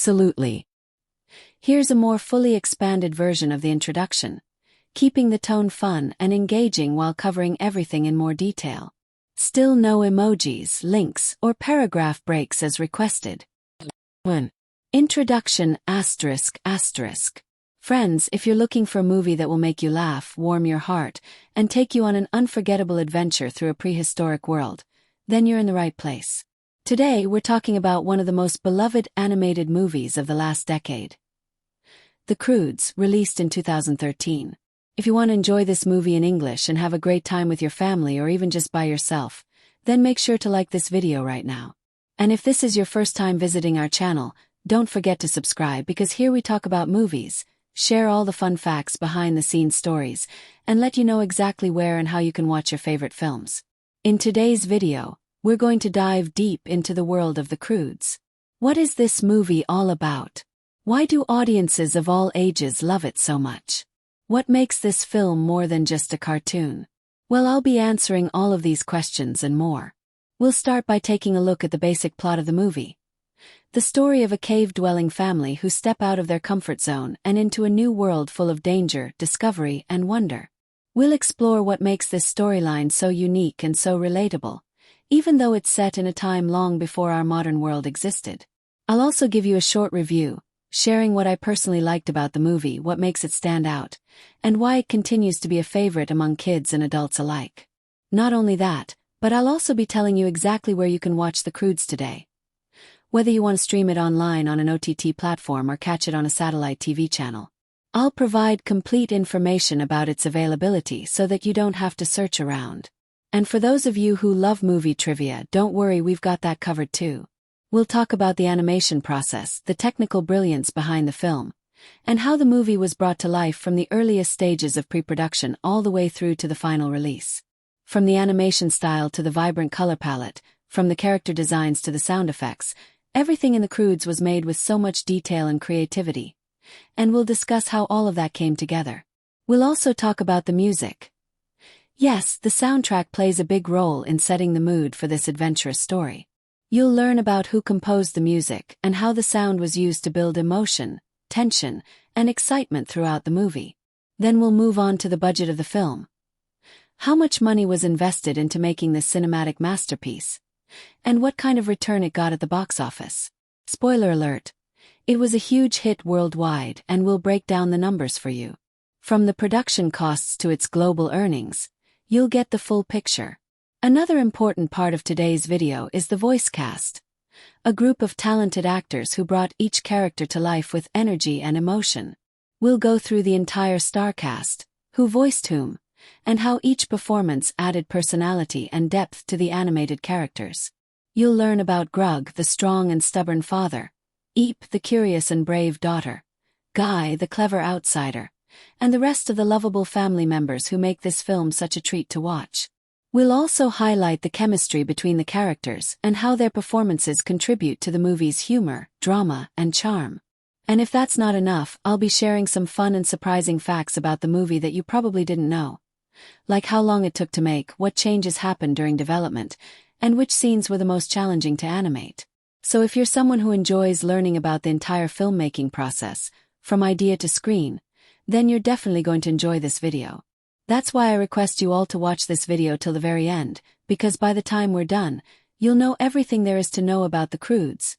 Absolutely. Here's a more fully expanded version of the introduction, keeping the tone fun and engaging while covering everything in more detail. Still no emojis, links, or paragraph breaks as requested. 1. Introduction ***. Friends, if you're looking for a movie that will make you laugh, warm your heart, and take you on an unforgettable adventure through a prehistoric world, then you're in the right place. Today, we're talking about one of the most beloved animated movies of the last decade. The Croods, released in 2013. If you want to enjoy this movie in English and have a great time with your family or even just by yourself, then make sure to like this video right now. And if this is your first time visiting our channel, don't forget to subscribe because here we talk about movies, share all the fun facts behind the scenes stories, and let you know exactly where and how you can watch your favorite films. In today's video, we're going to dive deep into the world of the Croods. What is this movie all about? Why do audiences of all ages love it so much? What makes this film more than just a cartoon? Well, I'll be answering all of these questions and more. We'll start by taking a look at the basic plot of the movie. The story of a cave-dwelling family who step out of their comfort zone and into a new world full of danger, discovery, and wonder. We'll explore what makes this storyline so unique and so relatable, even though it's set in a time long before our modern world existed. I'll also give you a short review, sharing what I personally liked about the movie, what makes it stand out, and why it continues to be a favorite among kids and adults alike. Not only that, but I'll also be telling you exactly where you can watch The Croods today. Whether you want to stream it online on an OTT platform or catch it on a satellite TV channel. I'll provide complete information about its availability so that you don't have to search around. And for those of you who love movie trivia, don't worry, we've got that covered too. We'll talk about the animation process, the technical brilliance behind the film, and how the movie was brought to life from the earliest stages of pre-production all the way through to the final release. From the animation style to the vibrant color palette, from the character designs to the sound effects, everything in The Croods was made with so much detail and creativity. And we'll discuss how all of that came together. We'll also talk about the music. Yes, the soundtrack plays a big role in setting the mood for this adventurous story. You'll learn about who composed the music and how the sound was used to build emotion, tension, and excitement throughout the movie. Then we'll move on to the budget of the film. How much money was invested into making this cinematic masterpiece? And what kind of return it got at the box office? Spoiler alert, it was a huge hit worldwide, and we'll break down the numbers for you. From the production costs to its global earnings, you'll get the full picture. Another important part of today's video is the voice cast. A group of talented actors who brought each character to life with energy and emotion. We'll go through the entire star cast, who voiced whom, and how each performance added personality and depth to the animated characters. You'll learn about Grug, the strong and stubborn father, Eep, the curious and brave daughter, Guy, the clever outsider, and the rest of the lovable family members who make this film such a treat to watch. We'll also highlight the chemistry between the characters and how their performances contribute to the movie's humor, drama, and charm. And if that's not enough, I'll be sharing some fun and surprising facts about the movie that you probably didn't know. Like how long it took to make, what changes happened during development, and which scenes were the most challenging to animate. So if you're someone who enjoys learning about the entire filmmaking process, from idea to screen, then you're definitely going to enjoy this video. That's why I request you all to watch this video till the very end, because by the time we're done, you'll know everything there is to know about the Croods.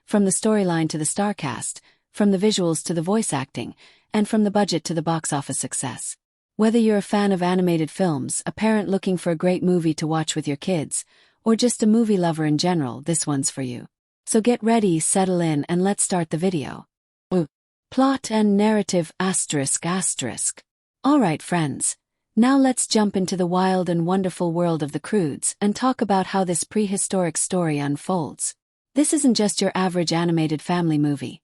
From the storyline to the star cast, from the visuals to the voice acting, and from the budget to the box office success. Whether you're a fan of animated films, a parent looking for a great movie to watch with your kids, or just a movie lover in general, this one's for you. So get ready, settle in, and let's start the video. Plot and narrative ***. Alright friends, now let's jump into the wild and wonderful world of the Croods and talk about how this prehistoric story unfolds. This isn't just your average animated family movie.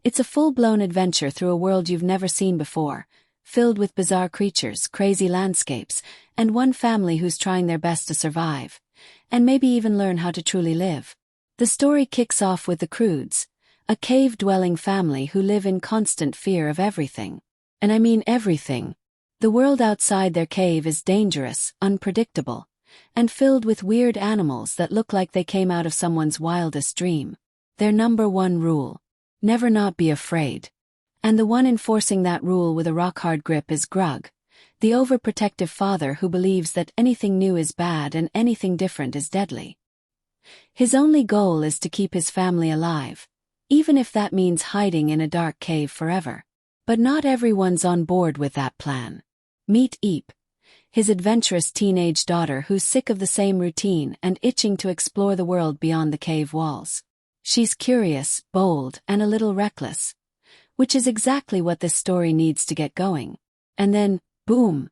It's a full-blown adventure through a world you've never seen before, filled with bizarre creatures, crazy landscapes, and one family who's trying their best to survive, and maybe even learn how to truly live. The story kicks off with the Croods, a cave-dwelling family who live in constant fear of everything. And I mean everything. The world outside their cave is dangerous, unpredictable, and filled with weird animals that look like they came out of someone's wildest dream. Their number one rule: Never not be afraid. And the one enforcing that rule with a rock-hard grip is Grug, the overprotective father who believes that anything new is bad and anything different is deadly. His only goal is to keep his family alive, even if that means hiding in a dark cave forever. But not everyone's on board with that plan. Meet Eep, his adventurous teenage daughter who's sick of the same routine and itching to explore the world beyond the cave walls. She's curious, bold, and a little reckless, which is exactly what this story needs to get going. And then, boom,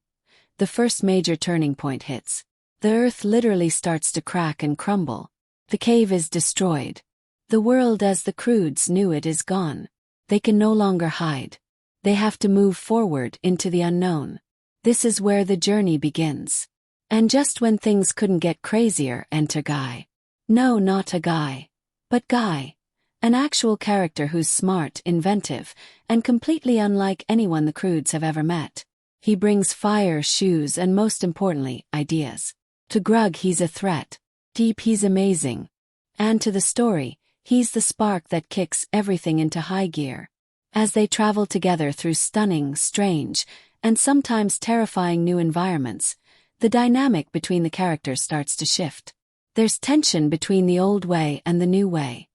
the first major turning point hits. The earth literally starts to crack and crumble. The cave is destroyed. The world as the Croods knew it is gone. They can no longer hide. They have to move forward into the unknown. This is where the journey begins. And just when things couldn't get crazier, enter Guy. No, not a guy, but Guy. An actual character who's smart, inventive, and completely unlike anyone the Croods have ever met. He brings fire, shoes, and most importantly, ideas. To Grug he's a threat. Deep he's amazing. And to the story, he's the spark that kicks everything into high gear. As they travel together through stunning, strange, and sometimes terrifying new environments, the dynamic between the characters starts to shift. There's tension between the old way and the new way.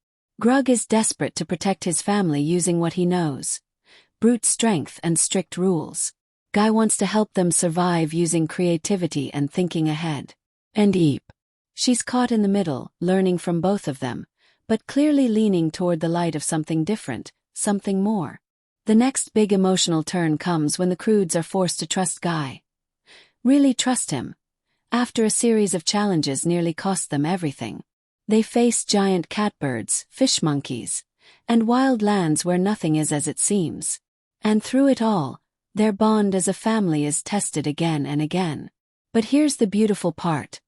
Grug is desperate to protect his family using what he knows: brute strength and strict rules. Guy wants to help them survive using creativity and thinking ahead. And Eep. She's caught in the middle, learning from both of them, but clearly leaning toward the light of something different, something more. The next big emotional turn comes when the Croods are forced to trust Guy. Really trust him. After a series of challenges nearly cost them everything. They face giant catbirds, fish monkeys, and wild lands where nothing is as it seems. And through it all, their bond as a family is tested again and again. But here's the beautiful part.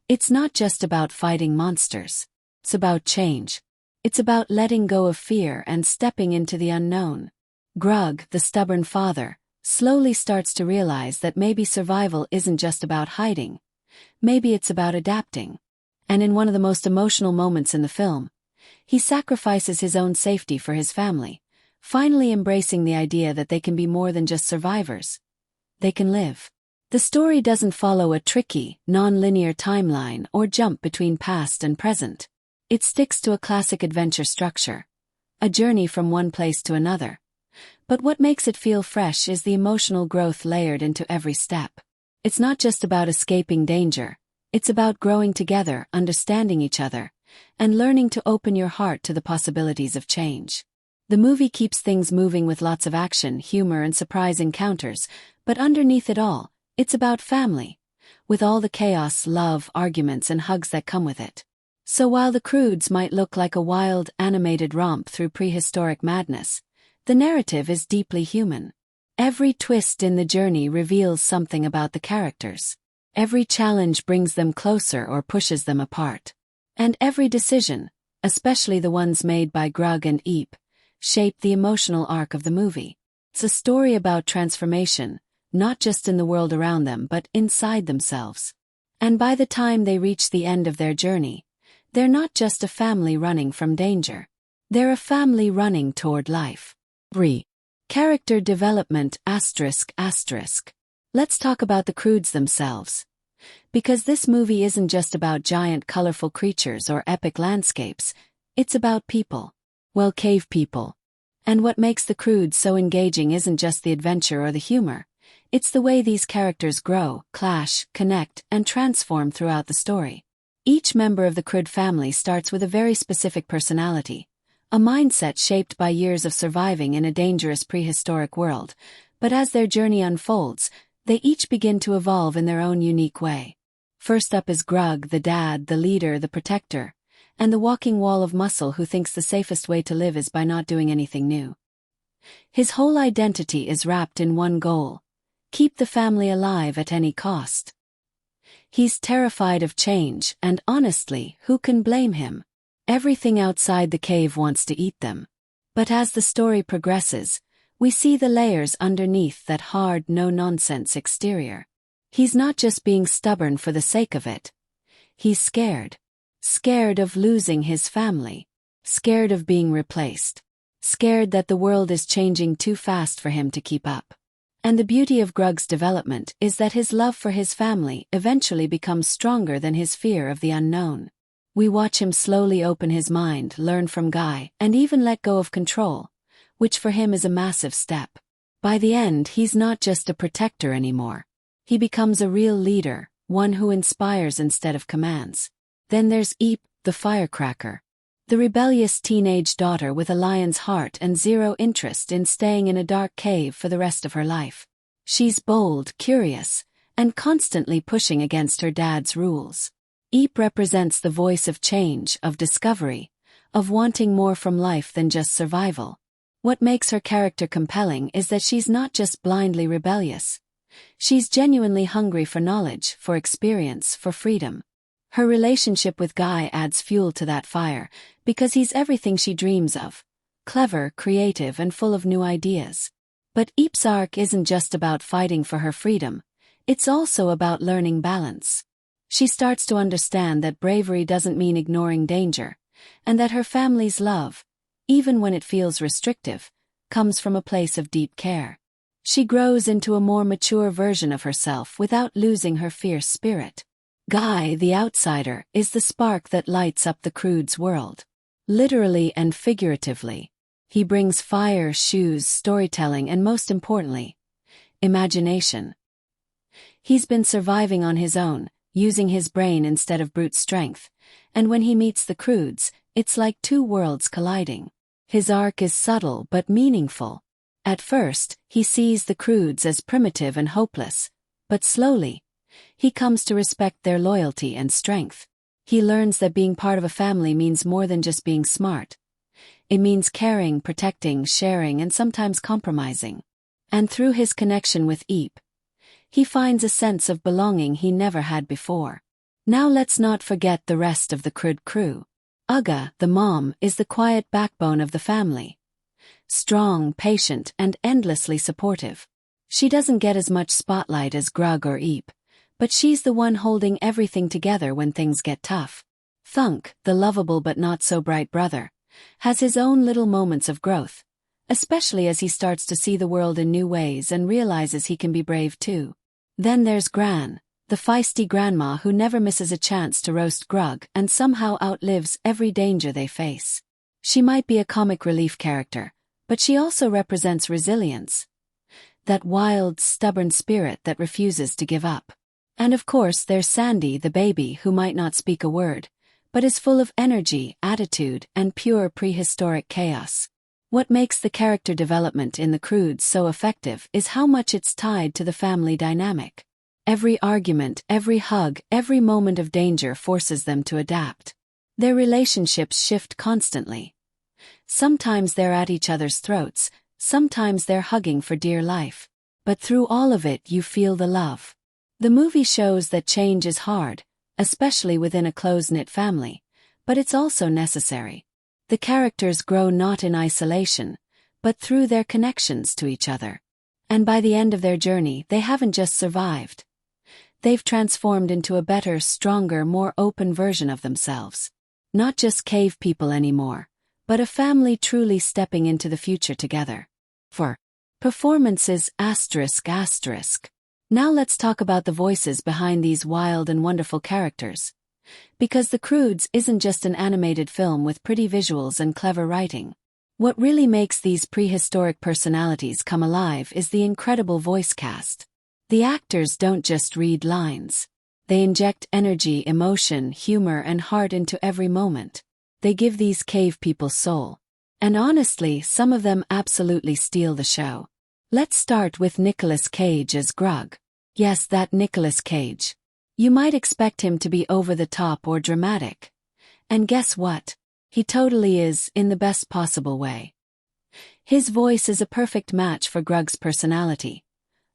It's not just about fighting monsters. It's about change. It's about letting go of fear and stepping into the unknown. Grug, the stubborn father, slowly starts to realize that maybe survival isn't just about hiding. Maybe it's about adapting. And in one of the most emotional moments in the film, he sacrifices his own safety for his family, finally embracing the idea that they can be more than just survivors. They can live. The story doesn't follow a tricky, non-linear timeline or jump between past and present. It sticks to a classic adventure structure, a journey from one place to another. But what makes it feel fresh is the emotional growth layered into every step. It's not just about escaping danger. It's about growing together, understanding each other, and learning to open your heart to the possibilities of change. The movie keeps things moving with lots of action, humor, and surprise encounters, but underneath it all, it's about family, with all the chaos, love, arguments, and hugs that come with it. So while the Croods might look like a wild, animated romp through prehistoric madness, the narrative is deeply human. Every twist in the journey reveals something about the characters. Every challenge brings them closer or pushes them apart. And every decision, especially the ones made by Grug and Eep, shape the emotional arc of the movie. It's a story about transformation, not just in the world around them but inside themselves. And by the time they reach the end of their journey, they're not just a family running from danger. They're a family running toward life. Character development ***. Let's talk about the Croods themselves. Because this movie isn't just about giant colorful creatures or epic landscapes, it's about people. Well, cave people. And what makes the Croods so engaging isn't just the adventure or the humor. It's the way these characters grow, clash, connect, and transform throughout the story. Each member of the Crood family starts with a very specific personality. A mindset shaped by years of surviving in a dangerous prehistoric world, but as their journey unfolds, they each begin to evolve in their own unique way. First up is Grug, the dad, the leader, the protector, and the walking wall of muscle who thinks the safest way to live is by not doing anything new. His whole identity is wrapped in one goal: keep the family alive at any cost. He's terrified of change, and honestly, who can blame him? Everything outside the cave wants to eat them. But as the story progresses, we see the layers underneath that hard, no-nonsense exterior. He's not just being stubborn for the sake of it. He's scared. Scared of losing his family. Scared of being replaced. scared that the world is changing too fast for him to keep up. And the beauty of Grug's development is that his love for his family eventually becomes stronger than his fear of the unknown. We watch him slowly open his mind, learn from Guy, and even let go of control, which for him is a massive step. By the end, he's not just a protector anymore. He becomes a real leader, one who inspires instead of commands. Then there's Eep, the firecracker. The rebellious teenage daughter with a lion's heart and zero interest in staying in a dark cave for the rest of her life. She's bold, curious, and constantly pushing against her dad's rules. Eep represents the voice of change, of discovery, of wanting more from life than just survival. What makes her character compelling is that she's not just blindly rebellious. She's genuinely hungry for knowledge, for experience, for freedom. Her relationship with Guy adds fuel to that fire, because he's everything she dreams of. Clever, creative, and full of new ideas. But Eep's arc isn't just about fighting for her freedom. It's also about learning balance. She starts to understand that bravery doesn't mean ignoring danger, and that her family's love, even when it feels restrictive, comes from a place of deep care. She grows into a more mature version of herself without losing her fierce spirit. Guy, the outsider, is the spark that lights up the Croods world. Literally and figuratively. He brings fire, shoes, storytelling, and most importantly, imagination. He's been surviving on his own, using his brain instead of brute strength, and when he meets the Croods, it's like two worlds colliding. His arc is subtle but meaningful. At first, he sees the Croods as primitive and hopeless, but slowly, he comes to respect their loyalty and strength. He learns that being part of a family means more than just being smart. It means caring, protecting, sharing, and sometimes compromising. And through his connection with Eep, he finds a sense of belonging he never had before. Now let's not forget the rest of the Crood crew. Ugga, the mom, is the quiet backbone of the family. Strong, patient, and endlessly supportive. She doesn't get as much spotlight as Grug or Eep, but she's the one holding everything together when things get tough. Thunk, the lovable but not so bright brother, has his own little moments of growth, especially as he starts to see the world in new ways and realizes he can be brave too. Then there's Gran, the feisty grandma who never misses a chance to roast Grug and somehow outlives every danger they face. She might be a comic relief character, but she also represents resilience. That wild, stubborn spirit that refuses to give up. And of course there's Sandy, the baby who might not speak a word, but is full of energy, attitude, and pure prehistoric chaos. What makes the character development in the Croods so effective is how much it's tied to the family dynamic. Every argument, every hug, every moment of danger forces them to adapt. Their relationships shift constantly. Sometimes they're at each other's throats, sometimes they're hugging for dear life. But through all of it you feel the love. The movie shows that change is hard, especially within a close-knit family, but it's also necessary. The characters grow not in isolation, but through their connections to each other. And by the end of their journey, they haven't just survived. They've transformed into a better, stronger, more open version of themselves. Not just cave people anymore, but a family truly stepping into the future together. For performances ***. Now let's talk about the voices behind these wild and wonderful characters. Because The Croods isn't just an animated film with pretty visuals and clever writing. What really makes these prehistoric personalities come alive is the incredible voice cast. The actors don't just read lines. They inject energy, emotion, humor, and heart into every moment. They give these cave people soul. And honestly, some of them absolutely steal the show. Let's start with Nicolas Cage as Grug. Yes, that Nicolas Cage. You might expect him to be over the top or dramatic. And guess what? He totally is, in the best possible way. His voice is a perfect match for Grug's personality.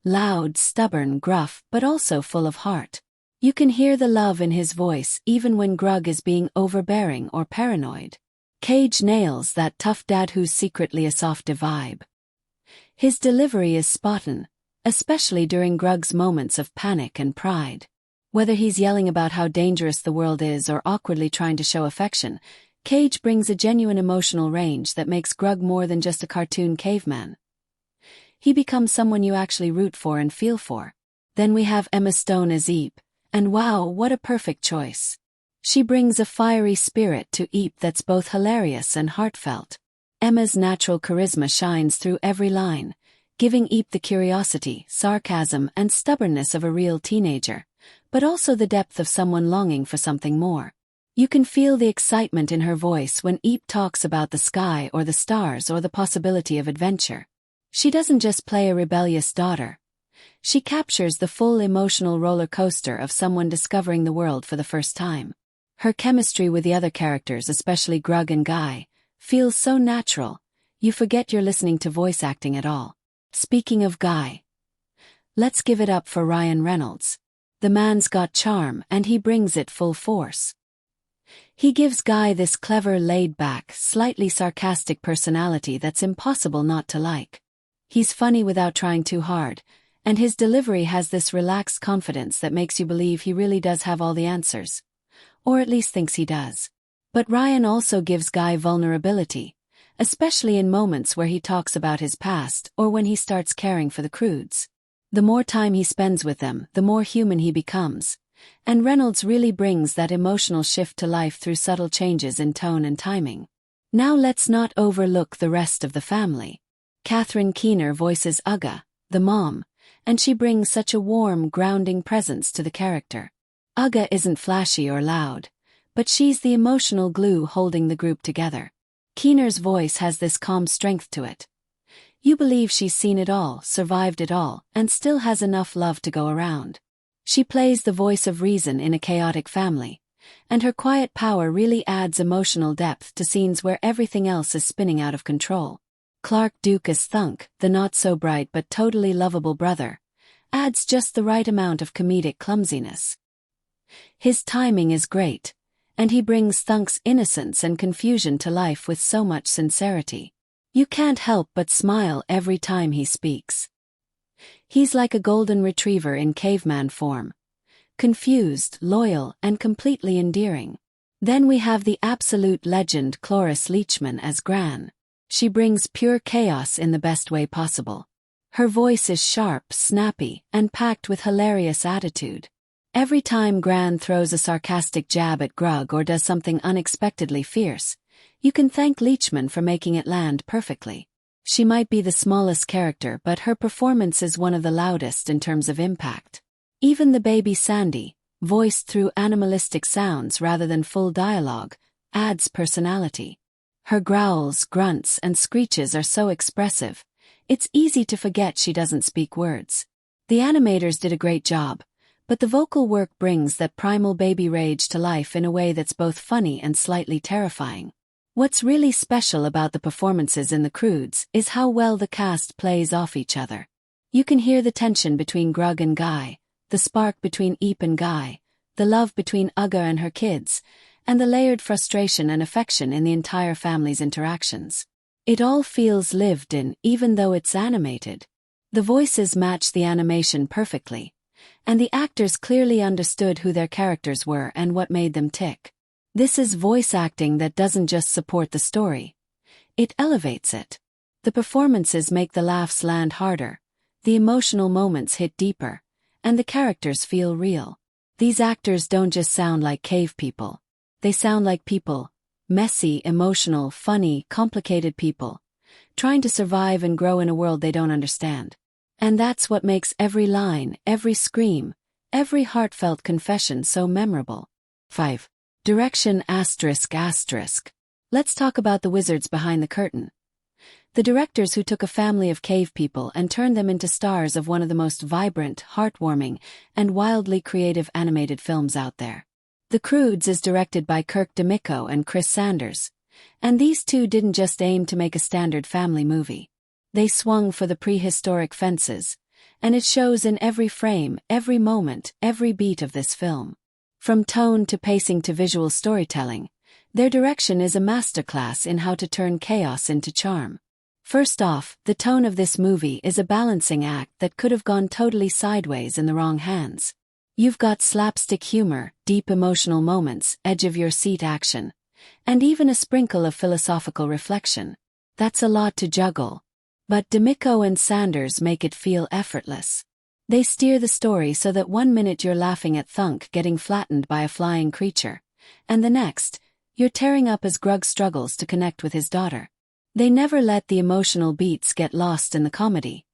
Loud, stubborn, gruff, but also full of heart. You can hear the love in his voice even when Grug is being overbearing or paranoid. Cage nails that tough dad who's secretly a softy vibe. His delivery is spot on, especially during Grug's moments of panic and pride. Whether he's yelling about how dangerous the world is or awkwardly trying to show affection, Cage brings a genuine emotional range that makes Grug more than just a cartoon caveman. He becomes someone you actually root for and feel for. Then we have Emma Stone as Eep, and wow, what a perfect choice. She brings a fiery spirit to Eep that's both hilarious and heartfelt. Emma's natural charisma shines through every line, giving Eep the curiosity, sarcasm, and stubbornness of a real teenager, but also the depth of someone longing for something more. You can feel the excitement in her voice when Eep talks about the sky or the stars or the possibility of adventure. She doesn't just play a rebellious daughter. She captures the full emotional roller coaster of someone discovering the world for the first time. Her chemistry with the other characters, especially Grug and Guy, feels so natural, you forget you're listening to voice acting at all. Speaking of Guy, let's give it up for Ryan Reynolds. The man's got charm and he brings it full force. He gives Guy this clever, laid-back, slightly sarcastic personality that's impossible not to like. He's funny without trying too hard, and his delivery has this relaxed confidence that makes you believe he really does have all the answers. Or at least thinks he does. But Ryan also gives Guy vulnerability, especially in moments where he talks about his past or when he starts caring for the Croods. The more time he spends with them, the more human he becomes, and Reynolds really brings that emotional shift to life through subtle changes in tone and timing. Now let's not overlook the rest of the family. Catherine Keener voices Ugga, the mom, and she brings such a warm, grounding presence to the character. Ugga isn't flashy or loud, but she's the emotional glue holding the group together. Keener's voice has this calm strength to it. You believe she's seen it all, survived it all, and still has enough love to go around. She plays the voice of reason in a chaotic family, and her quiet power really adds emotional depth to scenes where everything else is spinning out of control. Clark Duke as Thunk, the not-so-bright but totally lovable brother, adds just the right amount of comedic clumsiness. His timing is great, and he brings Thunk's innocence and confusion to life with so much sincerity. You can't help but smile every time he speaks. He's like a golden retriever in caveman form, confused, loyal, and completely endearing. Then we have the absolute legend Cloris Leachman as Gran. She brings pure chaos in the best way possible. Her voice is sharp, snappy, and packed with hilarious attitude. Every time Gran throws a sarcastic jab at Grug or does something unexpectedly fierce, you can thank Leachman for making it land perfectly. She might be the smallest character, but her performance is one of the loudest in terms of impact. Even the baby Sandy, voiced through animalistic sounds rather than full dialogue, adds personality. Her growls, grunts, and screeches are so expressive, it's easy to forget she doesn't speak words. The animators did a great job, but the vocal work brings that primal baby rage to life in a way that's both funny and slightly terrifying. What's really special about the performances in the Croods is how well the cast plays off each other. You can hear the tension between Grug and Guy, the spark between Eep and Guy, the love between Ugga and her kids, and the layered frustration and affection in the entire family's interactions. It all feels lived in, even though it's animated. The voices match the animation perfectly, and the actors clearly understood who their characters were and what made them tick. This is voice acting that doesn't just support the story. It elevates it. The performances make the laughs land harder, the emotional moments hit deeper, and the characters feel real. These actors don't just sound like cave people. They sound like people, messy, emotional, funny, complicated people, trying to survive and grow in a world they don't understand. And that's what makes every line, every scream, every heartfelt confession so memorable. 5. Direction ****. Let's talk about the wizards behind the curtain. The directors who took a family of cave people and turned them into stars of one of the most vibrant, heartwarming, and wildly creative animated films out there. The Croods is directed by Kirk DeMicco and Chris Sanders, and these two didn't just aim to make a standard family movie. They swung for the prehistoric fences, and it shows in every frame, every moment, every beat of this film. From tone to pacing to visual storytelling, their direction is a masterclass in how to turn chaos into charm. First off, the tone of this movie is a balancing act that could have gone totally sideways in the wrong hands. You've got slapstick humor, deep emotional moments, edge-of-your-seat action, and even a sprinkle of philosophical reflection. That's a lot to juggle. But DeMicco and Sanders make it feel effortless. They steer the story so that one minute you're laughing at Thunk getting flattened by a flying creature, and the next, you're tearing up as Grug struggles to connect with his daughter. They never let the emotional beats get lost in the comedy,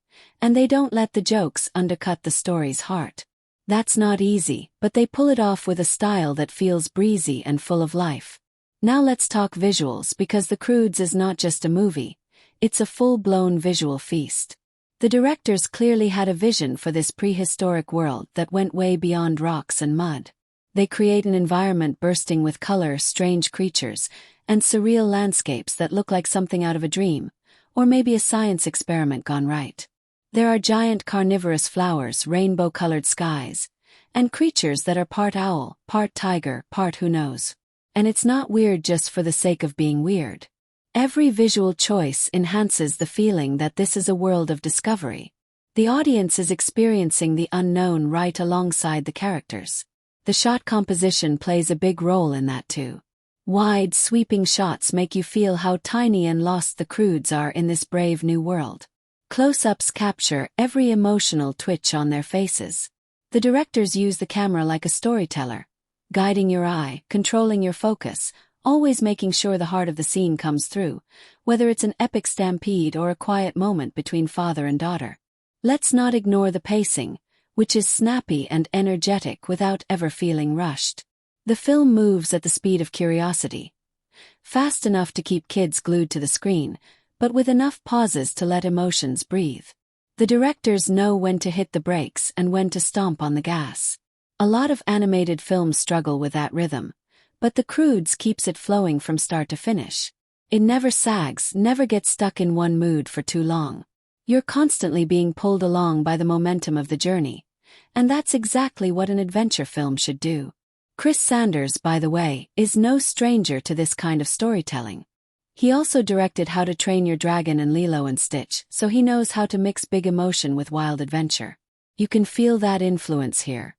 and they don't let the jokes undercut the story's heart. That's not easy, but they pull it off with a style that feels breezy and full of life. Now let's talk visuals, because The Croods is not just a movie, it's a full-blown visual feast. The directors clearly had a vision for this prehistoric world that went way beyond rocks and mud. They create an environment bursting with color, strange creatures, and surreal landscapes that look like something out of a dream, or maybe a science experiment gone right. There are giant carnivorous flowers, rainbow-colored skies, and creatures that are part owl, part tiger, part who knows. And it's not weird just for the sake of being weird. Every visual choice enhances the feeling that this is a world of discovery. The audience is experiencing the unknown right alongside the characters. The shot composition plays a big role in that too. Wide, sweeping shots make you feel how tiny and lost the Croods are in this brave new world. Close-ups capture every emotional twitch on their faces. The directors use the camera like a storyteller, guiding your eye, controlling your focus, always making sure the heart of the scene comes through, whether it's an epic stampede or a quiet moment between father and daughter. Let's not ignore the pacing, which is snappy and energetic without ever feeling rushed. The film moves at the speed of curiosity, fast enough to keep kids glued to the screen, but with enough pauses to let emotions breathe. The directors know when to hit the brakes and when to stomp on the gas. A lot of animated films struggle with that rhythm, but The Croods keeps it flowing from start to finish. It never sags, never gets stuck in one mood for too long. You're constantly being pulled along by the momentum of the journey, and that's exactly what an adventure film should do. Chris Sanders, by the way, is no stranger to this kind of storytelling. He also directed How to Train Your Dragon and Lilo and Stitch, so he knows how to mix big emotion with wild adventure. You can feel that influence here.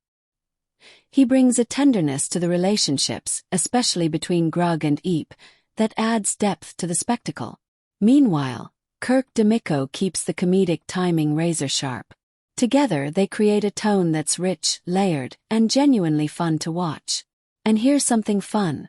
He brings a tenderness to the relationships, especially between Grug and Eep, that adds depth to the spectacle. Meanwhile, Kirk DeMicco keeps the comedic timing razor-sharp. Together they create a tone that's rich, layered, and genuinely fun to watch. And here's something fun.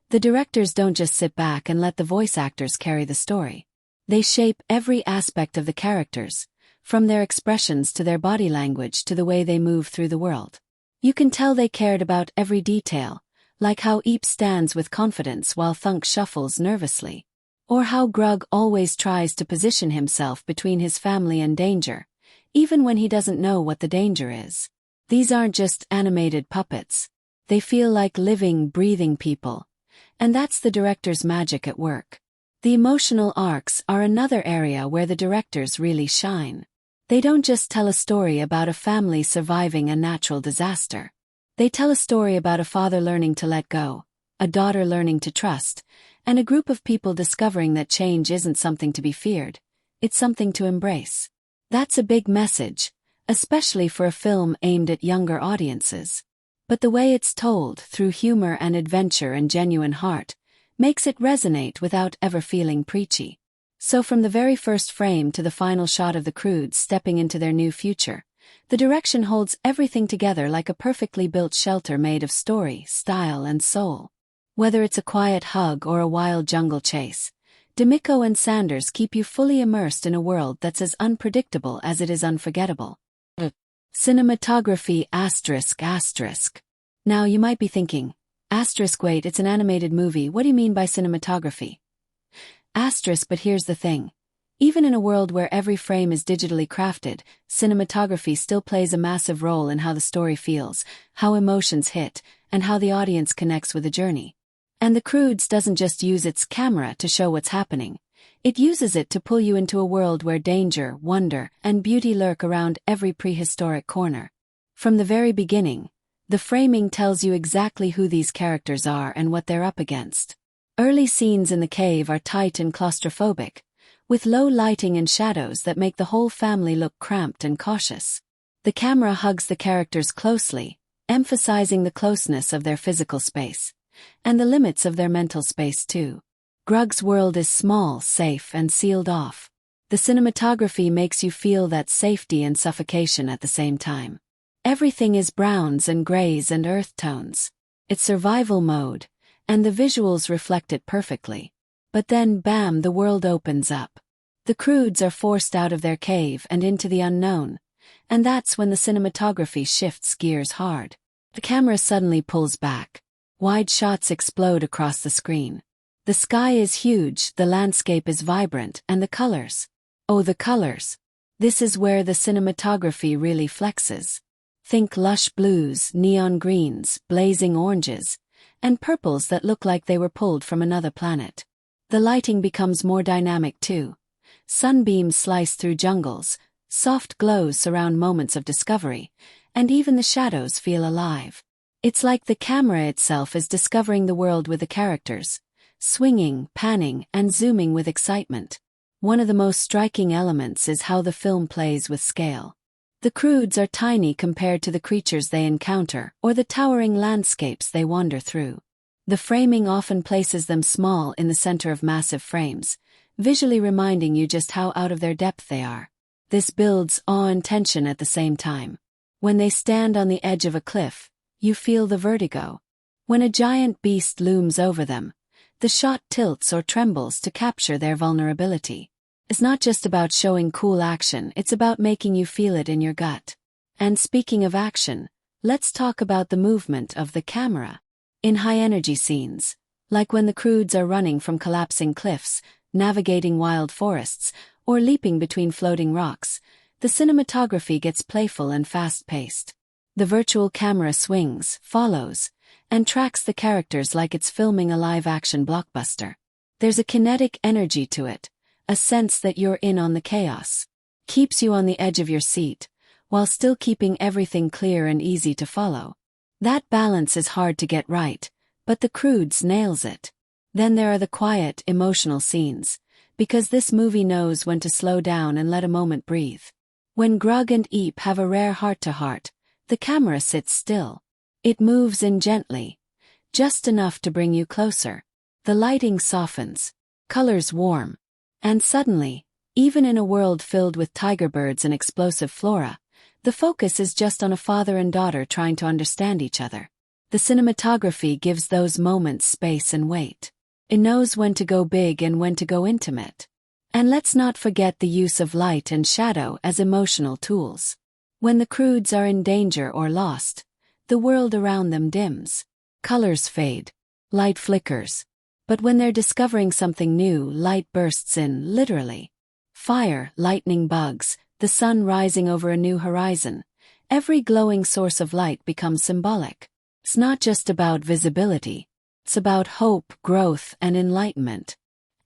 The directors don't just sit back and let the voice actors carry the story. They shape every aspect of the characters, from their expressions to their body language to the way they move through the world. You can tell they cared about every detail, like how Eep stands with confidence while Thunk shuffles nervously, or how Grug always tries to position himself between his family and danger, even when he doesn't know what the danger is. These aren't just animated puppets. They feel like living, breathing people. And that's the director's magic at work. The emotional arcs are another area where the directors really shine. They don't just tell a story about a family surviving a natural disaster. They tell a story about a father learning to let go, a daughter learning to trust, and a group of people discovering that change isn't something to be feared, it's something to embrace. That's a big message, especially for a film aimed at younger audiences. But the way it's told, through humor and adventure and genuine heart, makes it resonate without ever feeling preachy. So from the very first frame to the final shot of the Croods stepping into their new future, the direction holds everything together like a perfectly built shelter made of story, style, and soul. Whether it's a quiet hug or a wild jungle chase, DeMicco and Sanders keep you fully immersed in a world that's as unpredictable as it is unforgettable. Cinematography ***. Now you might be thinking, wait, it's an animated movie, what do you mean by cinematography? But here's the thing. Even in a world where every frame is digitally crafted, cinematography still plays a massive role in how the story feels, how emotions hit, and how the audience connects with the journey. And The Croods doesn't just use its camera to show what's happening. It uses it to pull you into a world where danger, wonder, and beauty lurk around every prehistoric corner. From the very beginning, the framing tells you exactly who these characters are and what they're up against. Early scenes in the cave are tight and claustrophobic, with low lighting and shadows that make the whole family look cramped and cautious. The camera hugs the characters closely, emphasizing the closeness of their physical space, and the limits of their mental space too. Grug's world is small, safe, and sealed off. The cinematography makes you feel that safety and suffocation at the same time. Everything is browns and grays and earth tones. It's survival mode, and the visuals reflect it perfectly. But then, bam, the world opens up. The Croods are forced out of their cave and into the unknown, and that's when the cinematography shifts gears hard. The camera suddenly pulls back. Wide shots explode across the screen. The sky is huge, the landscape is vibrant, and the colors. Oh, the colors. This is where the cinematography really flexes. Think lush blues, neon greens, blazing oranges, and purples that look like they were pulled from another planet. The lighting becomes more dynamic too. Sunbeams slice through jungles, soft glows surround moments of discovery, and even the shadows feel alive. It's like the camera itself is discovering the world with the characters, swinging, panning, and zooming with excitement. One of the most striking elements is how the film plays with scale. The Croods are tiny compared to the creatures they encounter or the towering landscapes they wander through. The framing often places them small in the center of massive frames, visually reminding you just how out of their depth they are. This builds awe and tension at the same time. When they stand on the edge of a cliff, you feel the vertigo. When a giant beast looms over them, the shot tilts or trembles to capture their vulnerability. It's not just about showing cool action, it's about making you feel it in your gut. And speaking of action, let's talk about the movement of the camera. In high-energy scenes, like when the Croods are running from collapsing cliffs, navigating wild forests, or leaping between floating rocks, the cinematography gets playful and fast-paced. The virtual camera swings, follows, and tracks the characters like it's filming a live-action blockbuster. There's a kinetic energy to it, a sense that you're in on the chaos. Keeps you on the edge of your seat, while still keeping everything clear and easy to follow. That balance is hard to get right, but the Croods nails it. Then there are the quiet, emotional scenes, because this movie knows when to slow down and let a moment breathe. When Grug and Eep have a rare heart-to-heart, the camera sits still. It moves in gently, just enough to bring you closer. The lighting softens, colors warm, and suddenly, even in a world filled with tiger birds and explosive flora, the focus is just on a father and daughter trying to understand each other. The cinematography gives those moments space and weight. It knows when to go big and when to go intimate. And let's not forget the use of light and shadow as emotional tools. When the Croods are in danger or lost, the world around them dims. Colors fade. Light flickers. But when they're discovering something new, light bursts in, literally. Fire, lightning bugs, the sun rising over a new horizon. Every glowing source of light becomes symbolic. It's not just about visibility. It's about hope, growth, and enlightenment.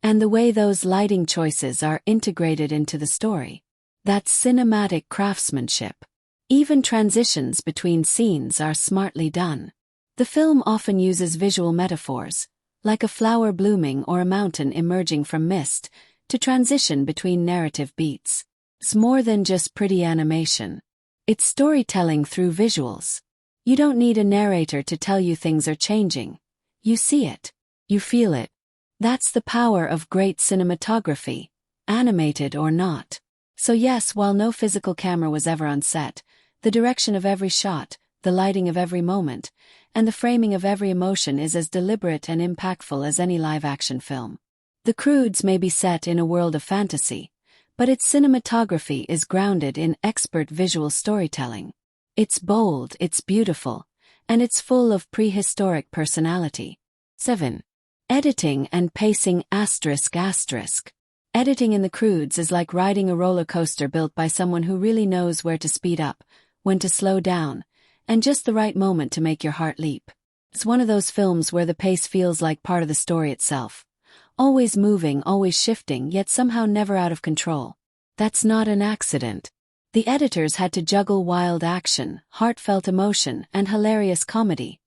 And the way those lighting choices are integrated into the story. That's cinematic craftsmanship. Even transitions between scenes are smartly done. The film often uses visual metaphors, like a flower blooming or a mountain emerging from mist, to transition between narrative beats. It's more than just pretty animation. It's storytelling through visuals. You don't need a narrator to tell you things are changing. You see it. You feel it. That's the power of great cinematography, animated or not. So yes, while no physical camera was ever on set, the direction of every shot, the lighting of every moment, and the framing of every emotion is as deliberate and impactful as any live-action film. The Croods may be set in a world of fantasy, but its cinematography is grounded in expert visual storytelling. It's bold, it's beautiful, and it's full of prehistoric personality. 7. Editing and pacing ***. Editing in the Croods is like riding a roller coaster built by someone who really knows where to speed up, when to slow down, and just the right moment to make your heart leap. It's one of those films where the pace feels like part of the story itself. Always moving, always shifting, yet somehow never out of control. That's not an accident. The editors had to juggle wild action, heartfelt emotion, and hilarious comedy,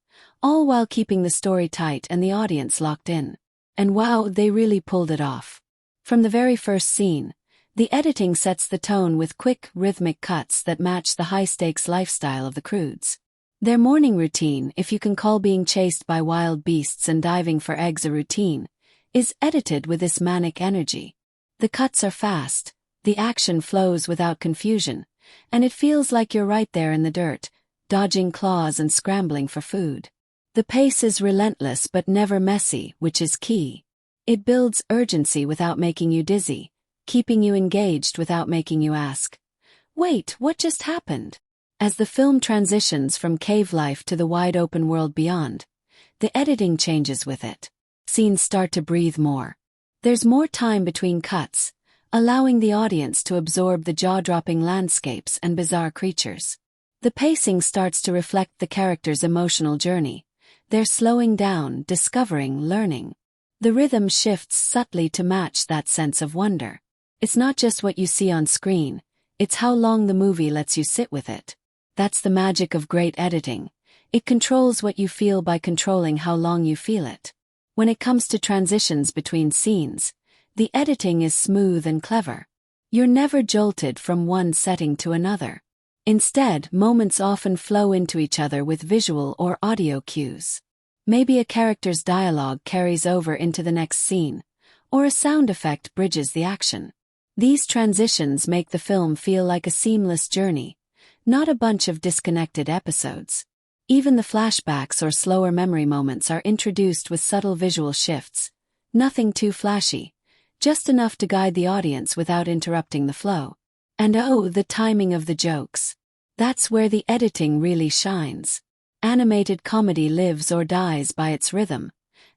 all while keeping the story tight and the audience locked in. And wow, they really pulled it off. From the very first scene, the editing sets the tone with quick, rhythmic cuts that match the high-stakes lifestyle of the Croods. Their morning routine, if you can call being chased by wild beasts and diving for eggs a routine, is edited with this manic energy. The cuts are fast, the action flows without confusion, and it feels like you're right there in the dirt, dodging claws and scrambling for food. The pace is relentless but never messy, which is key. It builds urgency without making you dizzy, keeping you engaged without making you ask, "Wait, what just happened?" As the film transitions from cave life to the wide-open world beyond, the editing changes with it. Scenes start to breathe more. There's more time between cuts, allowing the audience to absorb the jaw-dropping landscapes and bizarre creatures. The pacing starts to reflect the character's emotional journey. They're slowing down, discovering, learning. The rhythm shifts subtly to match that sense of wonder. It's not just what you see on screen, it's how long the movie lets you sit with it. That's the magic of great editing. It controls what you feel by controlling how long you feel it. When it comes to transitions between scenes, the editing is smooth and clever. You're never jolted from one setting to another. Instead, moments often flow into each other with visual or audio cues. Maybe a character's dialogue carries over into the next scene, or a sound effect bridges the action. These transitions make the film feel like a seamless journey, not a bunch of disconnected episodes. Even the flashbacks or slower memory moments are introduced with subtle visual shifts. Nothing too flashy, just enough to guide the audience without interrupting the flow. And oh, the timing of the jokes. That's where the editing really shines. Animated comedy lives or dies by its rhythm,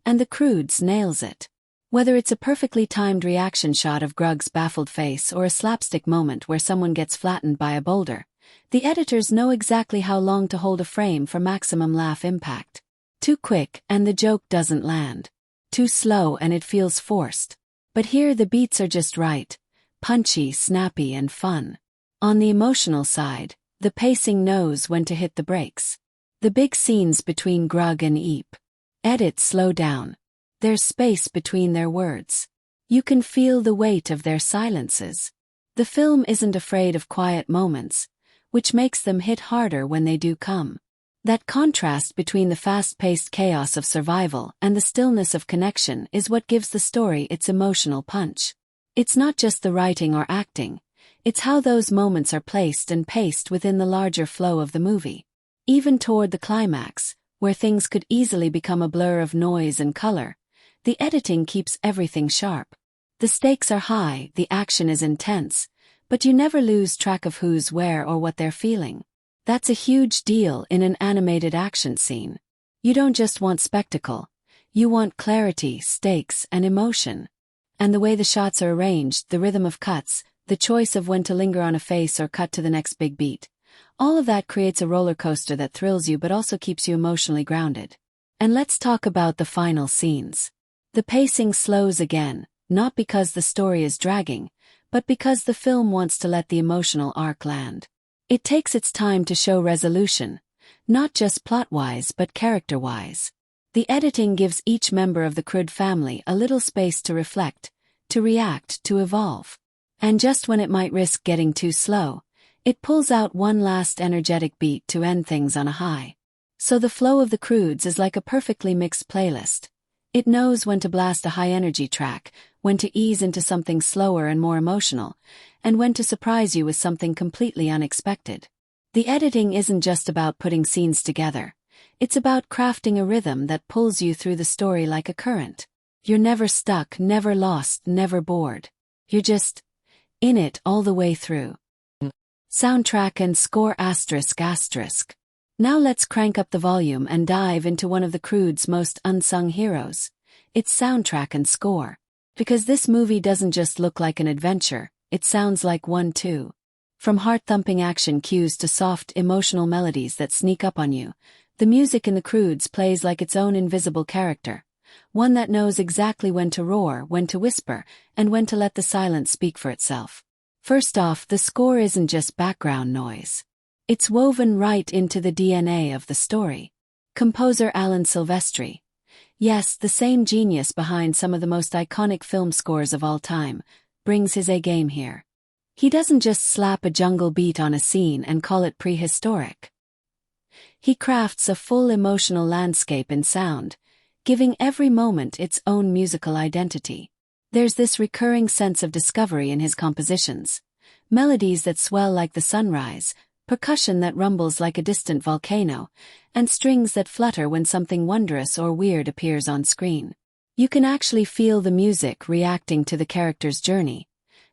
and the Croods nails it. Whether it's a perfectly timed reaction shot of Grug's baffled face or a slapstick moment where someone gets flattened by a boulder, the editors know exactly how long to hold a frame for maximum laugh impact. Too quick and the joke doesn't land. Too slow and it feels forced. But here the beats are just right, punchy, snappy and fun. On the emotional side, the pacing knows when to hit the brakes. The big scenes between Grug and Eep. Edits slow down. There's space between their words. You can feel the weight of their silences. The film isn't afraid of quiet moments, which makes them hit harder when they do come. That contrast between the fast-paced chaos of survival and the stillness of connection is what gives the story its emotional punch. It's not just the writing or acting, it's how those moments are placed and paced within the larger flow of the movie. Even toward the climax, where things could easily become a blur of noise and color, the editing keeps everything sharp. The stakes are high, the action is intense, but you never lose track of who's where or what they're feeling. That's a huge deal in an animated action scene. You don't just want spectacle, you want clarity, stakes, and emotion. And the way the shots are arranged, the rhythm of cuts, the choice of when to linger on a face or cut to the next big beat, all of that creates a roller coaster that thrills you but also keeps you emotionally grounded. And let's talk about the final scenes. The pacing slows again, not because the story is dragging, but because the film wants to let the emotional arc land. It takes its time to show resolution, not just plot-wise but character-wise. The editing gives each member of the Crood family a little space to reflect, to react, to evolve. And just when it might risk getting too slow, it pulls out one last energetic beat to end things on a high. So the flow of the Croods is like a perfectly mixed playlist. It knows when to blast a high-energy track, when to ease into something slower and more emotional, and when to surprise you with something completely unexpected. The editing isn't just about putting scenes together. It's about crafting a rhythm that pulls you through the story like a current. You're never stuck, never lost, never bored. You're just in it all the way through. Soundtrack and score ***. Now let's crank up the volume and dive into one of the Croods' most unsung heroes. Its soundtrack and score. Because this movie doesn't just look like an adventure, it sounds like one too. From heart-thumping action cues to soft, emotional melodies that sneak up on you, the music in the Croods plays like its own invisible character. One that knows exactly when to roar, when to whisper, and when to let the silence speak for itself. First off, the score isn't just background noise. It's woven right into the DNA of the story. Composer Alan Silvestri. Yes, the same genius behind some of the most iconic film scores of all time, brings his A-game here. He doesn't just slap a jungle beat on a scene and call it prehistoric. He crafts a full emotional landscape in sound, giving every moment its own musical identity. There's this recurring sense of discovery in his compositions. Melodies that swell like the sunrise, percussion that rumbles like a distant volcano, and strings that flutter when something wondrous or weird appears on screen. You can actually feel the music reacting to the character's journey,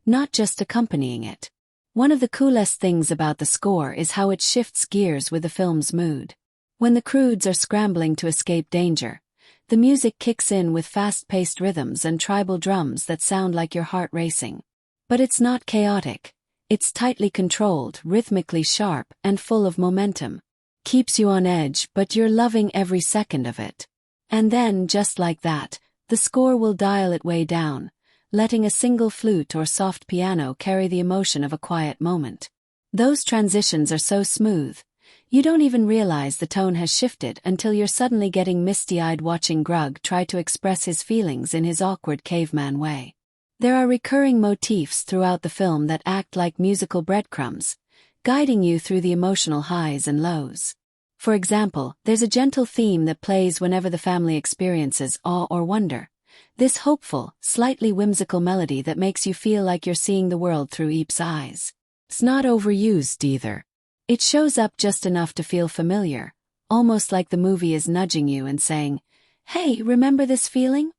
not just accompanying it. One of the coolest things about the score is how it shifts gears with the film's mood. When the Croods are scrambling to escape danger, the music kicks in with fast-paced rhythms and tribal drums that sound like your heart racing. But it's not chaotic. It's tightly controlled, rhythmically sharp, and full of momentum. Keeps you on edge, but you're loving every second of it. And then, just like that, the score will dial it way down, letting a single flute or soft piano carry the emotion of a quiet moment. Those transitions are so smooth, you don't even realize the tone has shifted until you're suddenly getting misty-eyed watching Grug try to express his feelings in his awkward caveman way. There are recurring motifs throughout the film that act like musical breadcrumbs, guiding you through the emotional highs and lows. For example, there's a gentle theme that plays whenever the family experiences awe or wonder. This hopeful, slightly whimsical melody that makes you feel like you're seeing the world through Eep's eyes. It's not overused either. It shows up just enough to feel familiar, almost like the movie is nudging you and saying, "Hey, remember this feeling?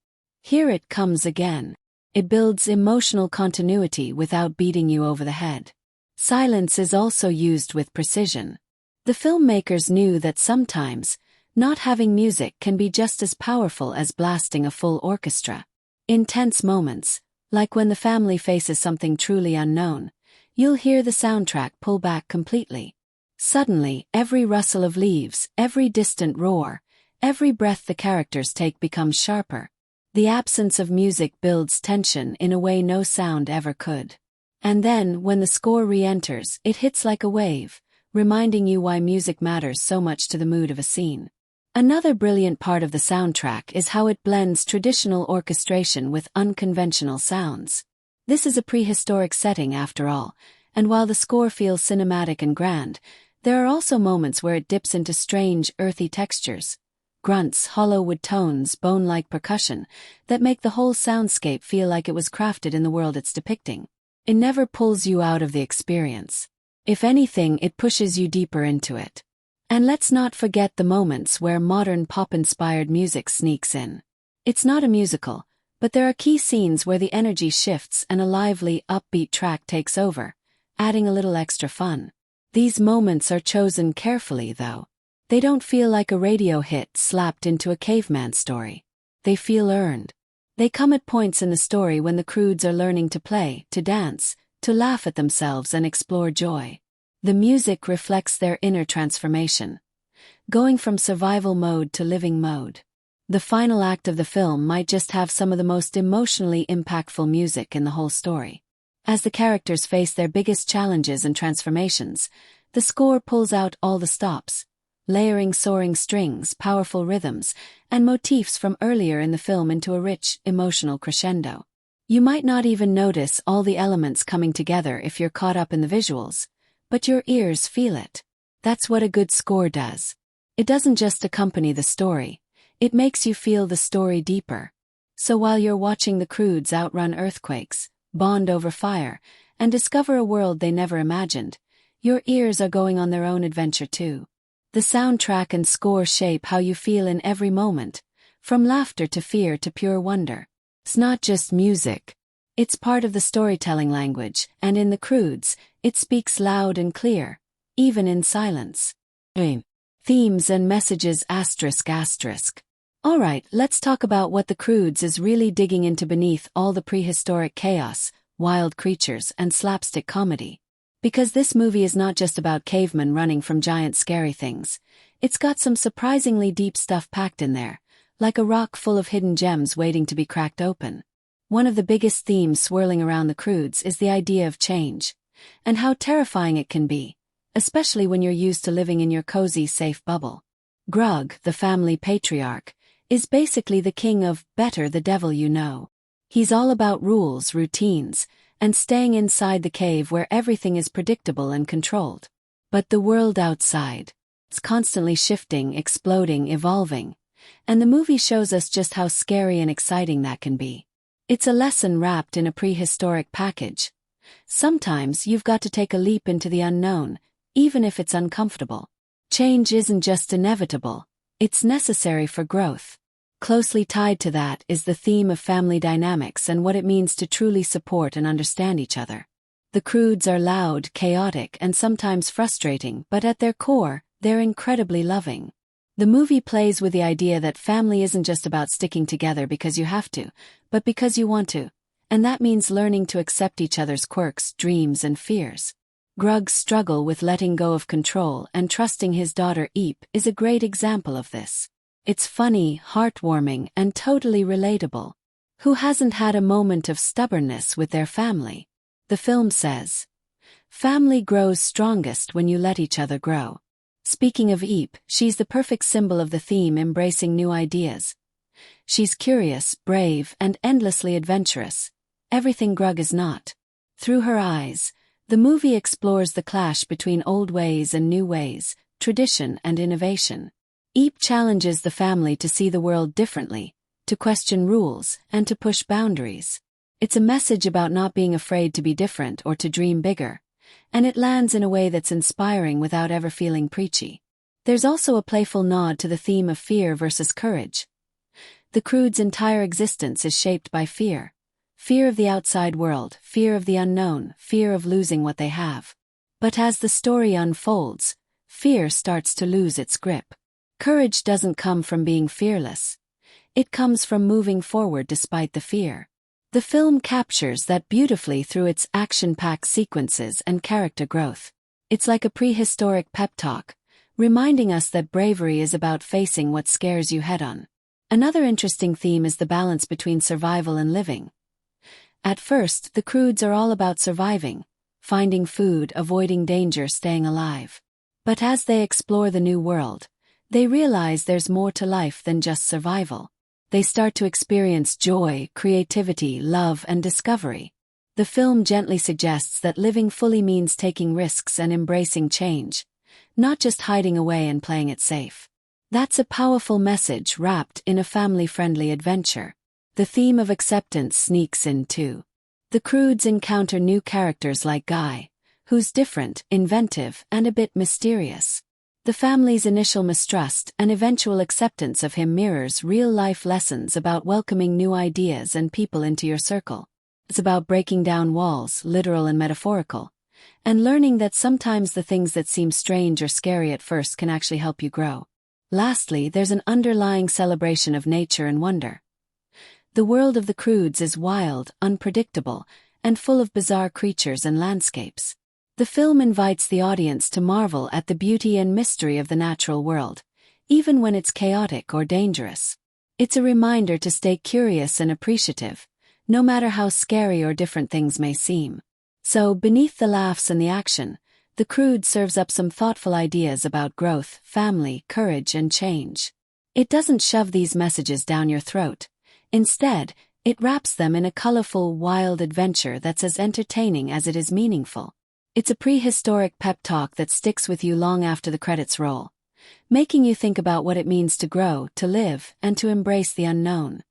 Here it comes again." It builds emotional continuity without beating you over the head. Silence is also used with precision. The filmmakers knew that sometimes, not having music can be just as powerful as blasting a full orchestra. In tense moments, like when the family faces something truly unknown, you'll hear the soundtrack pull back completely. Suddenly, every rustle of leaves, every distant roar, every breath the characters take becomes sharper. The absence of music builds tension in a way no sound ever could. And then, when the score re-enters, it hits like a wave, reminding you why music matters so much to the mood of a scene. Another brilliant part of the soundtrack is how it blends traditional orchestration with unconventional sounds. This is a prehistoric setting after all, and while the score feels cinematic and grand, there are also moments where it dips into strange, earthy textures. Grunts, hollow wood tones, bone-like percussion, that make the whole soundscape feel like it was crafted in the world it's depicting. It never pulls you out of the experience. If anything, it pushes you deeper into it. And let's not forget the moments where modern pop-inspired music sneaks in. It's not a musical, but there are key scenes where the energy shifts and a lively, upbeat track takes over, adding a little extra fun. These moments are chosen carefully, though. They don't feel like a radio hit slapped into a caveman story. They feel earned. They come at points in the story when the Croods are learning to play, to dance, to laugh at themselves and explore joy. The music reflects their inner transformation, going from survival mode to living mode. The final act of the film might just have some of the most emotionally impactful music in the whole story. As the characters face their biggest challenges and transformations, the score pulls out all the stops, layering soaring strings, powerful rhythms, and motifs from earlier in the film into a rich, emotional crescendo. You might not even notice all the elements coming together if you're caught up in the visuals, but your ears feel it. That's what a good score does. It doesn't just accompany the story, it makes you feel the story deeper. So while you're watching the Croods outrun earthquakes, bond over fire, and discover a world they never imagined, your ears are going on their own adventure too. The soundtrack and score shape how you feel in every moment, from laughter to fear to pure wonder. It's not just music. It's part of the storytelling language, and in the Croods, it speaks loud and clear, even in silence. Themes and messages ***. Alright, let's talk about what the Croods is really digging into beneath all the prehistoric chaos, wild creatures, and slapstick comedy. Because this movie is not just about cavemen running from giant scary things. It's got some surprisingly deep stuff packed in there, like a rock full of hidden gems waiting to be cracked open. One of the biggest themes swirling around the Croods is the idea of change, and how terrifying it can be, especially when you're used to living in your cozy, safe bubble. Grug, the family patriarch, is basically the king of better the devil you know. He's all about rules, routines, and staying inside the cave where everything is predictable and controlled. But the world outside. It's constantly shifting, exploding, evolving. And the movie shows us just how scary and exciting that can be. It's a lesson wrapped in a prehistoric package. Sometimes you've got to take a leap into the unknown, even if it's uncomfortable. Change isn't just inevitable, it's necessary for growth. Closely tied to that is the theme of family dynamics and what it means to truly support and understand each other. The Croods are loud, chaotic, and sometimes frustrating, but at their core, they're incredibly loving. The movie plays with the idea that family isn't just about sticking together because you have to, but because you want to, and that means learning to accept each other's quirks, dreams, and fears. Grug's struggle with letting go of control and trusting his daughter Eep is a great example of this. It's funny, heartwarming, and totally relatable. Who hasn't had a moment of stubbornness with their family? The film says, "Family grows strongest when you let each other grow." Speaking of Eep, she's the perfect symbol of the theme embracing new ideas. She's curious, brave, and endlessly adventurous. Everything Grug is not. Through her eyes, the movie explores the clash between old ways and new ways, tradition and innovation. Eep challenges the family to see the world differently, to question rules, and to push boundaries. It's a message about not being afraid to be different or to dream bigger, and it lands in a way that's inspiring without ever feeling preachy. There's also a playful nod to the theme of fear versus courage. The Croods' entire existence is shaped by fear. Fear of the outside world, fear of the unknown, fear of losing what they have. But as the story unfolds, fear starts to lose its grip. Courage doesn't come from being fearless. It comes from moving forward despite the fear. The film captures that beautifully through its action-packed sequences and character growth. It's like a prehistoric pep talk, reminding us that bravery is about facing what scares you head-on. Another interesting theme is the balance between survival and living. At first, the Croods are all about surviving, finding food, avoiding danger, staying alive. But as they explore the new world, they realize there's more to life than just survival. They start to experience joy, creativity, love, and discovery. The film gently suggests that living fully means taking risks and embracing change, not just hiding away and playing it safe. That's a powerful message wrapped in a family-friendly adventure. The theme of acceptance sneaks in too. The Croods encounter new characters like Guy, who's different, inventive, and a bit mysterious. The family's initial mistrust and eventual acceptance of him mirrors real-life lessons about welcoming new ideas and people into your circle. It's about breaking down walls, literal and metaphorical, and learning that sometimes the things that seem strange or scary at first can actually help you grow. Lastly, there's an underlying celebration of nature and wonder. The world of the Croods is wild, unpredictable, and full of bizarre creatures and landscapes. The film invites the audience to marvel at the beauty and mystery of the natural world, even when it's chaotic or dangerous. It's a reminder to stay curious and appreciative, no matter how scary or different things may seem. So, beneath the laughs and the action, The Croods serves up some thoughtful ideas about growth, family, courage, and change. It doesn't shove these messages down your throat. Instead, it wraps them in a colorful, wild adventure that's as entertaining as it is meaningful. It's a prehistoric pep talk that sticks with you long after the credits roll, making you think about what it means to grow, to live, and to embrace the unknown.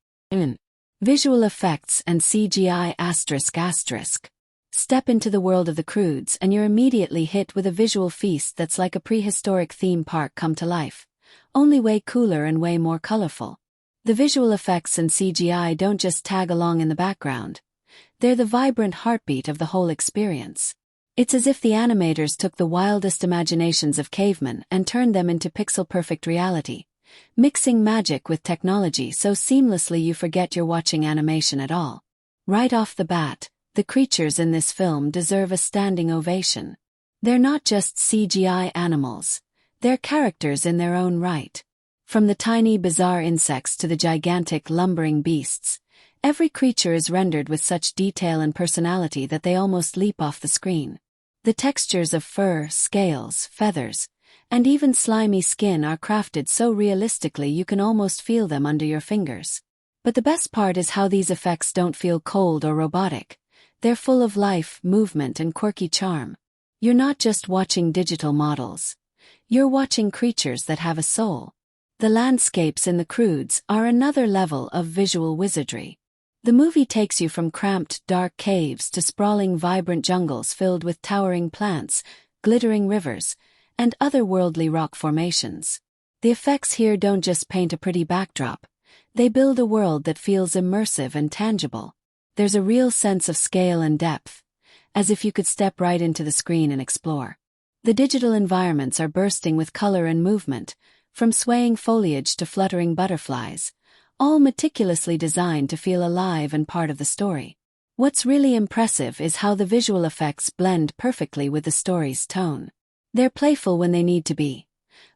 Visual effects and CGI ***. Step into the world of the Croods and you're immediately hit with a visual feast that's like a prehistoric theme park come to life, only way cooler and way more colorful. The visual effects and CGI don't just tag along in the background. They're the vibrant heartbeat of the whole experience. It's as if the animators took the wildest imaginations of cavemen and turned them into pixel-perfect reality, mixing magic with technology so seamlessly you forget you're watching animation at all. Right off the bat, the creatures in this film deserve a standing ovation. They're not just CGI animals. They're characters in their own right. From the tiny, bizarre insects to the gigantic, lumbering beasts, every creature is rendered with such detail and personality that they almost leap off the screen. The textures of fur, scales, feathers, and even slimy skin are crafted so realistically you can almost feel them under your fingers. But the best part is how these effects don't feel cold or robotic. They're full of life, movement, and quirky charm. You're not just watching digital models. You're watching creatures that have a soul. The landscapes in the Croods are another level of visual wizardry. The movie takes you from cramped, dark caves to sprawling, vibrant jungles filled with towering plants, glittering rivers, and otherworldly rock formations. The effects here don't just paint a pretty backdrop. They build a world that feels immersive and tangible. There's a real sense of scale and depth, as if you could step right into the screen and explore. The digital environments are bursting with color and movement, from swaying foliage to fluttering butterflies, all meticulously designed to feel alive and part of the story. What's really impressive is how the visual effects blend perfectly with the story's tone. They're playful when they need to be,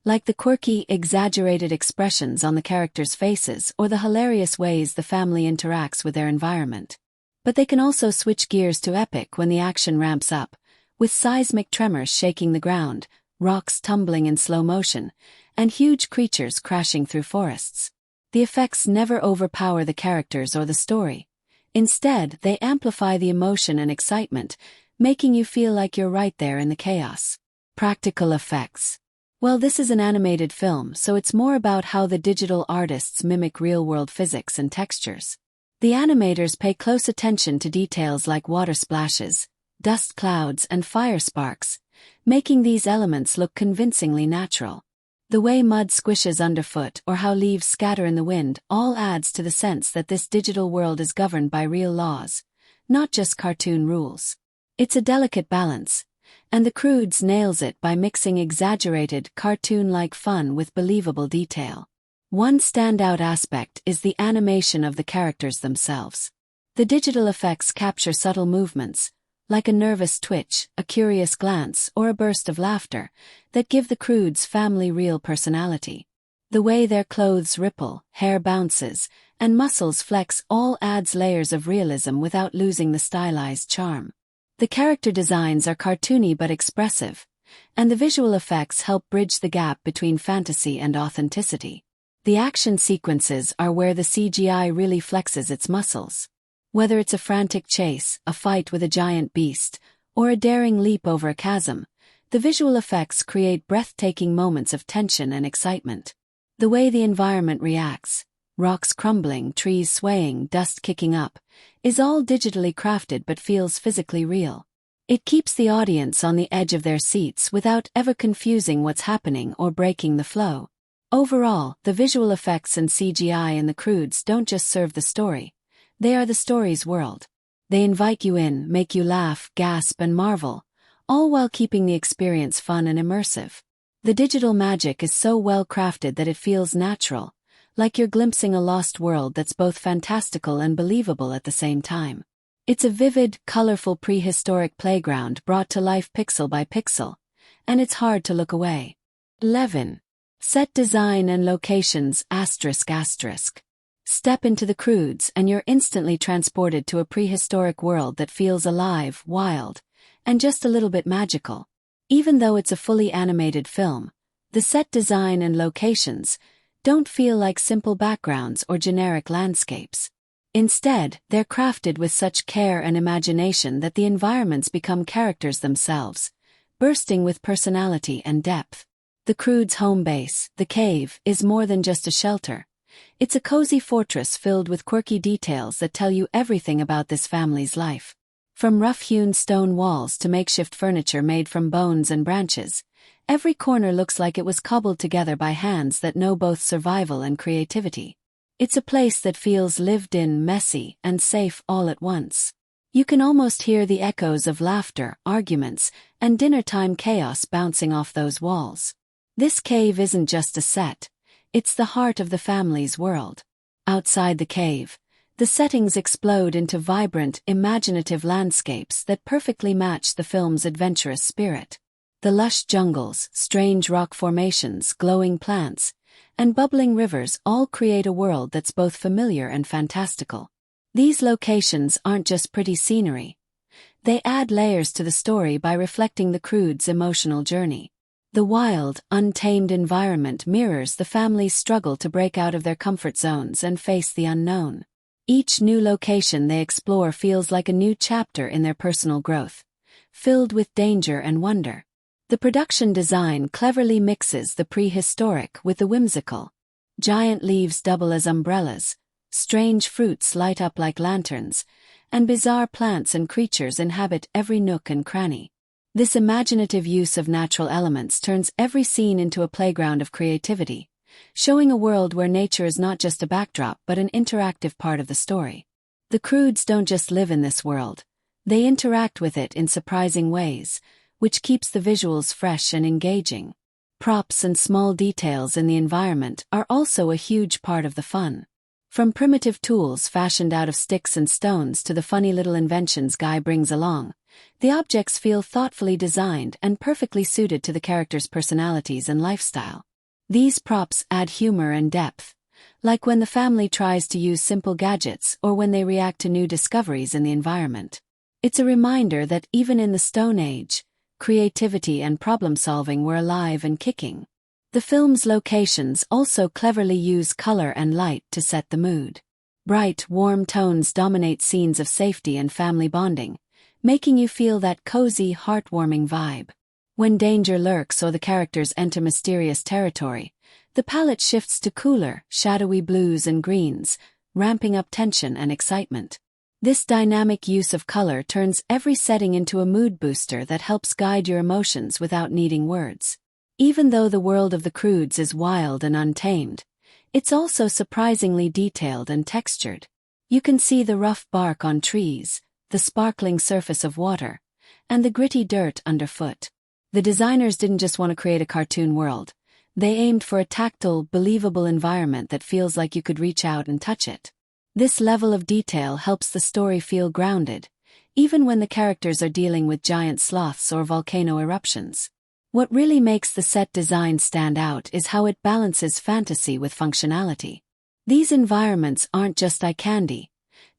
like the quirky, exaggerated expressions on the characters' faces or the hilarious ways the family interacts with their environment. But they can also switch gears to epic when the action ramps up, with seismic tremors shaking the ground, rocks tumbling in slow motion, and huge creatures crashing through forests. The effects never overpower the characters or the story. Instead, they amplify the emotion and excitement, making you feel like you're right there in the chaos. Practical effects. Well, this is an animated film, so it's more about how the digital artists mimic real-world physics and textures. The animators pay close attention to details like water splashes, dust clouds, and fire sparks, making these elements look convincingly natural. The way mud squishes underfoot or how leaves scatter in the wind all adds to the sense that this digital world is governed by real laws, not just cartoon rules. It's a delicate balance, and the Croods nails it by mixing exaggerated, cartoon-like fun with believable detail. One standout aspect is the animation of the characters themselves. The digital effects capture subtle movements, like a nervous twitch, a curious glance, or a burst of laughter, that give the Croods family real personality. The way their clothes ripple, hair bounces, and muscles flex all adds layers of realism without losing the stylized charm. The character designs are cartoony but expressive, and the visual effects help bridge the gap between fantasy and authenticity. The action sequences are where the CGI really flexes its muscles. Whether it's a frantic chase, a fight with a giant beast, or a daring leap over a chasm, the visual effects create breathtaking moments of tension and excitement. The way the environment reacts, rocks crumbling, trees swaying, dust kicking up, is all digitally crafted but feels physically real. It keeps the audience on the edge of their seats without ever confusing what's happening or breaking the flow. Overall, the visual effects and CGI in the Croods don't just serve the story. They are the story's world. They invite you in, make you laugh, gasp, and marvel, all while keeping the experience fun and immersive. The digital magic is so well crafted that it feels natural, like you're glimpsing a lost world that's both fantastical and believable at the same time. It's a vivid, colorful prehistoric playground brought to life pixel by pixel, and it's hard to look away. 11. Set design and locations ***. Step into the Croods and you're instantly transported to a prehistoric world that feels alive, wild, and just a little bit magical. Even though it's a fully animated film, the set design and locations don't feel like simple backgrounds or generic landscapes. Instead, they're crafted with such care and imagination that the environments become characters themselves, bursting with personality and depth. The Croods' home base, the cave, is more than just a shelter. It's a cozy fortress filled with quirky details that tell you everything about this family's life. From rough-hewn stone walls to makeshift furniture made from bones and branches, every corner looks like it was cobbled together by hands that know both survival and creativity. It's a place that feels lived in, messy, and safe all at once. You can almost hear the echoes of laughter, arguments, and dinner-time chaos bouncing off those walls. This cave isn't just a set. It's the heart of the family's world. Outside the cave, the settings explode into vibrant, imaginative landscapes that perfectly match the film's adventurous spirit. The lush jungles, strange rock formations, glowing plants, and bubbling rivers all create a world that's both familiar and fantastical. These locations aren't just pretty scenery. They add layers to the story by reflecting the Croods' emotional journey. The wild, untamed environment mirrors the family's struggle to break out of their comfort zones and face the unknown. Each new location they explore feels like a new chapter in their personal growth, filled with danger and wonder. The production design cleverly mixes the prehistoric with the whimsical. Giant leaves double as umbrellas, strange fruits light up like lanterns, and bizarre plants and creatures inhabit every nook and cranny. This imaginative use of natural elements turns every scene into a playground of creativity, showing a world where nature is not just a backdrop but an interactive part of the story. The Croods don't just live in this world, they interact with it in surprising ways, which keeps the visuals fresh and engaging. Props and small details in the environment are also a huge part of the fun. From primitive tools fashioned out of sticks and stones to the funny little inventions Guy brings along, the objects feel thoughtfully designed and perfectly suited to the characters' personalities and lifestyle. These props add humor and depth, like when the family tries to use simple gadgets or when they react to new discoveries in the environment. It's a reminder that even in the Stone Age, creativity and problem-solving were alive and kicking. The film's locations also cleverly use color and light to set the mood. Bright, warm tones dominate scenes of safety and family bonding, making you feel that cozy, heartwarming vibe. When danger lurks or the characters enter mysterious territory, the palette shifts to cooler, shadowy blues and greens, ramping up tension and excitement. This dynamic use of color turns every setting into a mood booster that helps guide your emotions without needing words. Even though the world of the Croods is wild and untamed, it's also surprisingly detailed and textured. You can see the rough bark on trees, the sparkling surface of water, and the gritty dirt underfoot. The designers didn't just want to create a cartoon world, they aimed for a tactile, believable environment that feels like you could reach out and touch it. This level of detail helps the story feel grounded, even when the characters are dealing with giant sloths or volcano eruptions. What really makes the set design stand out is how it balances fantasy with functionality. These environments aren't just eye candy,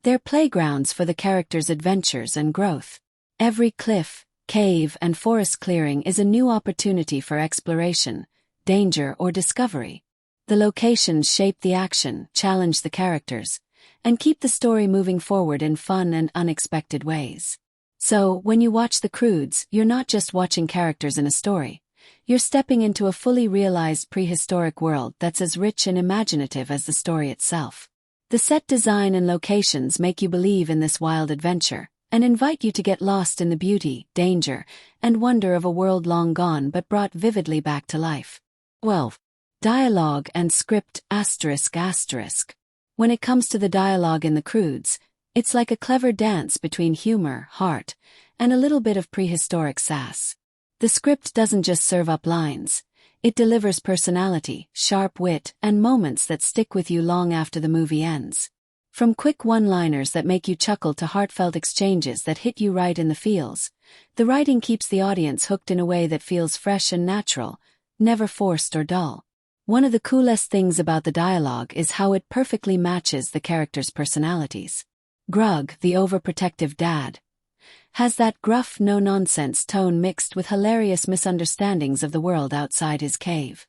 they're playgrounds for the characters' adventures and growth. Every cliff, cave, and forest clearing is a new opportunity for exploration, danger, or discovery. The locations shape the action, challenge the characters, and keep the story moving forward in fun and unexpected ways. So, when you watch The Croods, you're not just watching characters in a story. You're stepping into a fully realized prehistoric world that's as rich and imaginative as the story itself. The set design and locations make you believe in this wild adventure, and invite you to get lost in the beauty, danger, and wonder of a world long gone but brought vividly back to life. 12. Dialogue and script ***. When it comes to the dialogue in The Croods, it's like a clever dance between humor, heart, and a little bit of prehistoric sass. The script doesn't just serve up lines, it delivers personality, sharp wit, and moments that stick with you long after the movie ends. From quick one-liners that make you chuckle to heartfelt exchanges that hit you right in the feels, the writing keeps the audience hooked in a way that feels fresh and natural, never forced or dull. One of the coolest things about the dialogue is how it perfectly matches the characters' personalities. Grug, the overprotective dad, has that gruff, no-nonsense tone mixed with hilarious misunderstandings of the world outside his cave.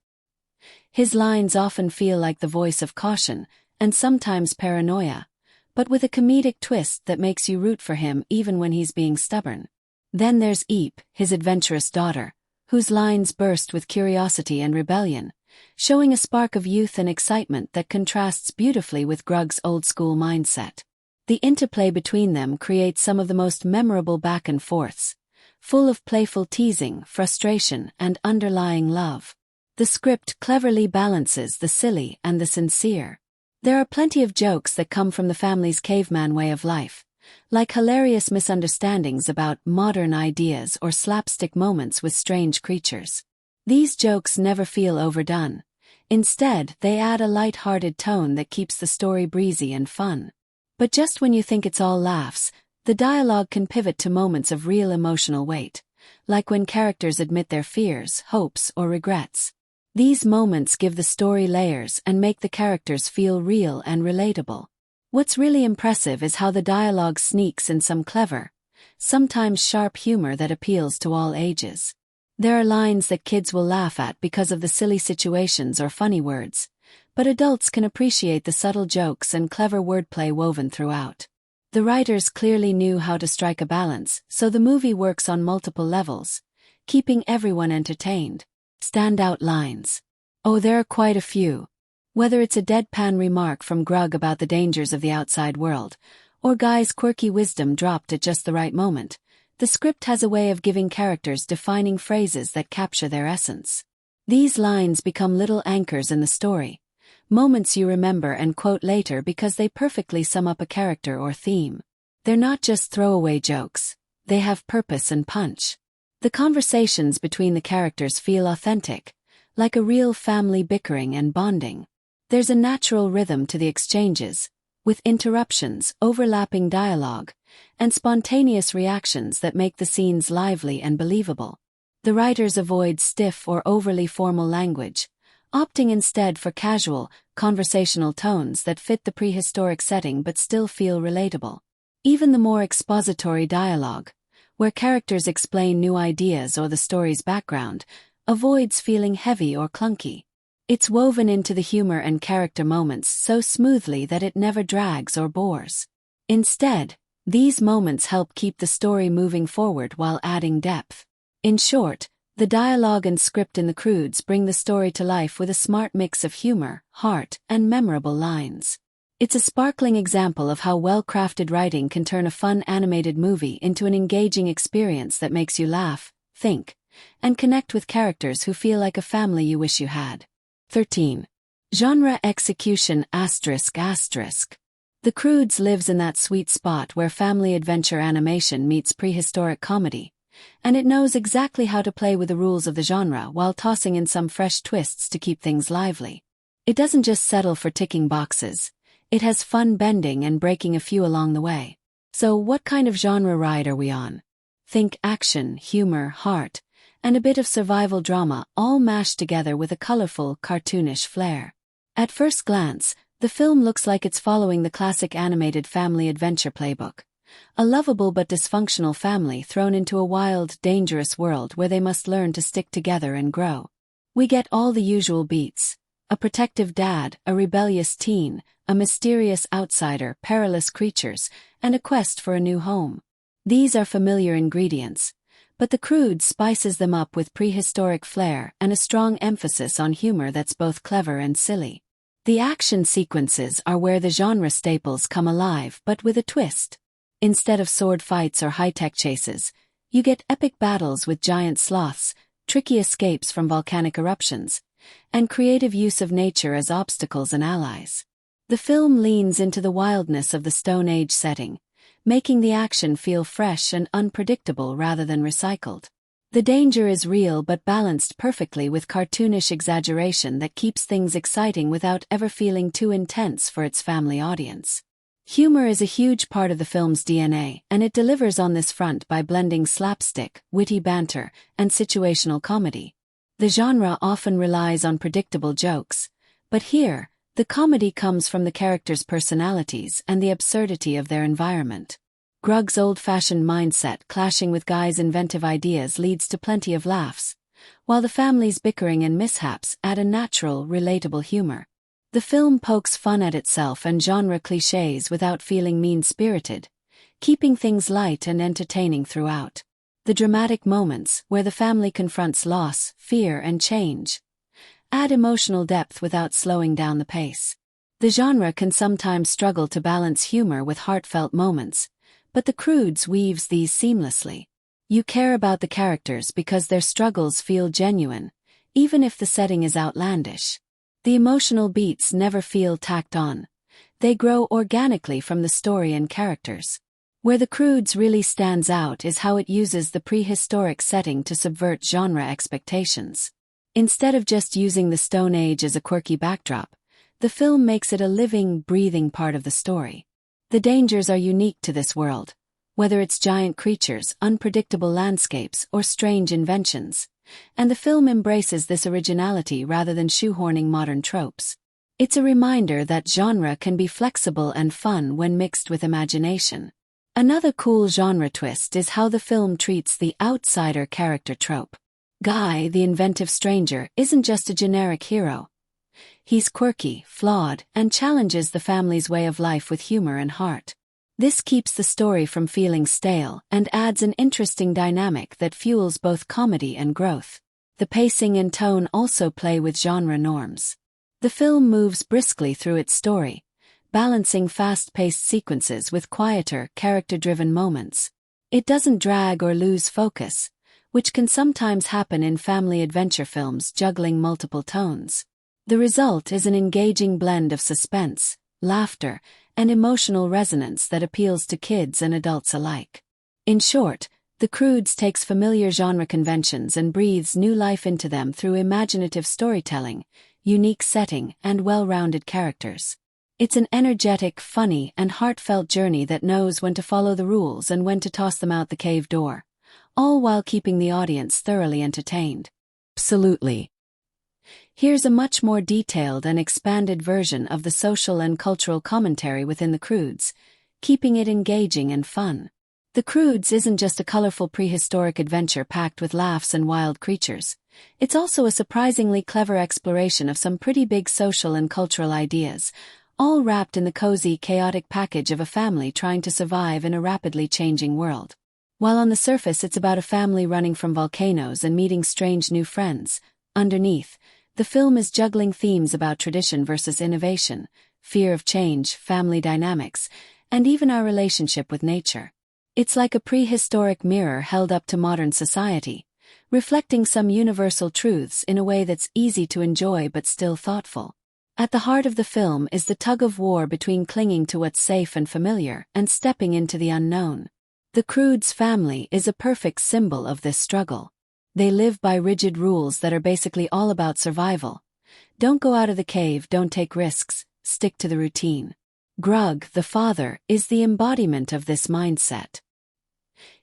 His lines often feel like the voice of caution, and sometimes paranoia, but with a comedic twist that makes you root for him even when he's being stubborn. Then there's Eep, his adventurous daughter, whose lines burst with curiosity and rebellion, showing a spark of youth and excitement that contrasts beautifully with Grug's old-school mindset. The interplay between them creates some of the most memorable back-and-forths, full of playful teasing, frustration, and underlying love. The script cleverly balances the silly and the sincere. There are plenty of jokes that come from the family's caveman way of life, like hilarious misunderstandings about modern ideas or slapstick moments with strange creatures. These jokes never feel overdone. Instead, they add a light-hearted tone that keeps the story breezy and fun. But just when you think it's all laughs, the dialogue can pivot to moments of real emotional weight, like when characters admit their fears, hopes, or regrets. These moments give the story layers and make the characters feel real and relatable. What's really impressive is how the dialogue sneaks in some clever, sometimes sharp humor that appeals to all ages. There are lines that kids will laugh at because of the silly situations or funny words, but adults can appreciate the subtle jokes and clever wordplay woven throughout. The writers clearly knew how to strike a balance, so the movie works on multiple levels, keeping everyone entertained. Standout lines. Oh, there are quite a few. Whether it's a deadpan remark from Grug about the dangers of the outside world, or Guy's quirky wisdom dropped at just the right moment, the script has a way of giving characters defining phrases that capture their essence. These lines become little anchors in the story, moments you remember and quote later because they perfectly sum up a character or theme. They're not just throwaway jokes, they have purpose and punch. The conversations between the characters feel authentic, like a real family bickering and bonding. There's a natural rhythm to the exchanges, with interruptions, overlapping dialogue, and spontaneous reactions that make the scenes lively and believable. The writers avoid stiff or overly formal language, opting instead for casual, conversational tones that fit the prehistoric setting but still feel relatable. Even the more expository dialogue, where characters explain new ideas or the story's background, avoids feeling heavy or clunky. It's woven into the humor and character moments so smoothly that it never drags or bores. Instead, these moments help keep the story moving forward while adding depth. In short, the dialogue and script in the Croods bring the story to life with a smart mix of humor, heart, and memorable lines. It's a sparkling example of how well-crafted writing can turn a fun animated movie into an engaging experience that makes you laugh, think, and connect with characters who feel like a family you wish you had. 13. Genre execution ***. The Croods lives in that sweet spot where family adventure animation meets prehistoric comedy, and it knows exactly how to play with the rules of the genre while tossing in some fresh twists to keep things lively. It doesn't just settle for ticking boxes, it has fun bending and breaking a few along the way. So what kind of genre ride are we on? Think action, humor, heart, and a bit of survival drama, all mashed together with a colorful, cartoonish flair. At first glance, the film looks like it's following the classic animated family adventure playbook. A lovable but dysfunctional family thrown into a wild, dangerous world where they must learn to stick together and grow. We get all the usual beats: a protective dad, a rebellious teen, a mysterious outsider, perilous creatures, and a quest for a new home. These are familiar ingredients, but the Croods spices them up with prehistoric flair and a strong emphasis on humor that's both clever and silly. The action sequences are where the genre staples come alive, but with a twist. Instead of sword fights or high-tech chases, you get epic battles with giant sloths, tricky escapes from volcanic eruptions, and creative use of nature as obstacles and allies. The film leans into the wildness of the Stone Age setting, making the action feel fresh and unpredictable rather than recycled. The danger is real but balanced perfectly with cartoonish exaggeration that keeps things exciting without ever feeling too intense for its family audience. Humor is a huge part of the film's DNA, and it delivers on this front by blending slapstick, witty banter, and situational comedy. The genre often relies on predictable jokes, but here, the comedy comes from the characters' personalities and the absurdity of their environment. Grug's old-fashioned mindset clashing with Guy's inventive ideas leads to plenty of laughs, while the family's bickering and mishaps add a natural, relatable humor. The film pokes fun at itself and genre clichés without feeling mean-spirited, keeping things light and entertaining throughout. The dramatic moments, where the family confronts loss, fear, and change, add emotional depth without slowing down the pace. The genre can sometimes struggle to balance humor with heartfelt moments, but the Croods weaves these seamlessly. You care about the characters because their struggles feel genuine, even if the setting is outlandish. The emotional beats never feel tacked on. They grow organically from the story and characters. Where the Croods really stands out is how it uses the prehistoric setting to subvert genre expectations. Instead of just using the Stone Age as a quirky backdrop, the film makes it a living, breathing part of the story. The dangers are unique to this world, whether it's giant creatures, unpredictable landscapes, or strange inventions, and the film embraces this originality rather than shoehorning modern tropes. It's a reminder that genre can be flexible and fun when mixed with imagination. Another cool genre twist is how the film treats the outsider character trope. Guy, the inventive stranger, isn't just a generic hero. He's quirky, flawed, and challenges the family's way of life with humor and heart. This keeps the story from feeling stale and adds an interesting dynamic that fuels both comedy and growth. The pacing and tone also play with genre norms. The film moves briskly through its story, balancing fast-paced sequences with quieter, character-driven moments. It doesn't drag or lose focus, which can sometimes happen in family adventure films juggling multiple tones. The result is an engaging blend of suspense, laughter, and emotional resonance that appeals to kids and adults alike. In short, The Croods takes familiar genre conventions and breathes new life into them through imaginative storytelling, unique setting, and well-rounded characters. It's an energetic, funny, and heartfelt journey that knows when to follow the rules and when to toss them out the cave door, all while keeping the audience thoroughly entertained. Absolutely. Here's a much more detailed and expanded version of the social and cultural commentary within The Croods, keeping it engaging and fun. The Croods isn't just a colorful prehistoric adventure packed with laughs and wild creatures. It's also a surprisingly clever exploration of some pretty big social and cultural ideas, all wrapped in the cozy, chaotic package of a family trying to survive in a rapidly changing world. While on the surface it's about a family running from volcanoes and meeting strange new friends, underneath, the film is juggling themes about tradition versus innovation, fear of change, family dynamics, and even our relationship with nature. It's like a prehistoric mirror held up to modern society, reflecting some universal truths in a way that's easy to enjoy but still thoughtful. At the heart of the film is the tug-of-war between clinging to what's safe and familiar and stepping into the unknown. The Croods family is a perfect symbol of this struggle. They live by rigid rules that are basically all about survival. Don't go out of the cave, don't take risks, stick to the routine. Grug, the father, is the embodiment of this mindset.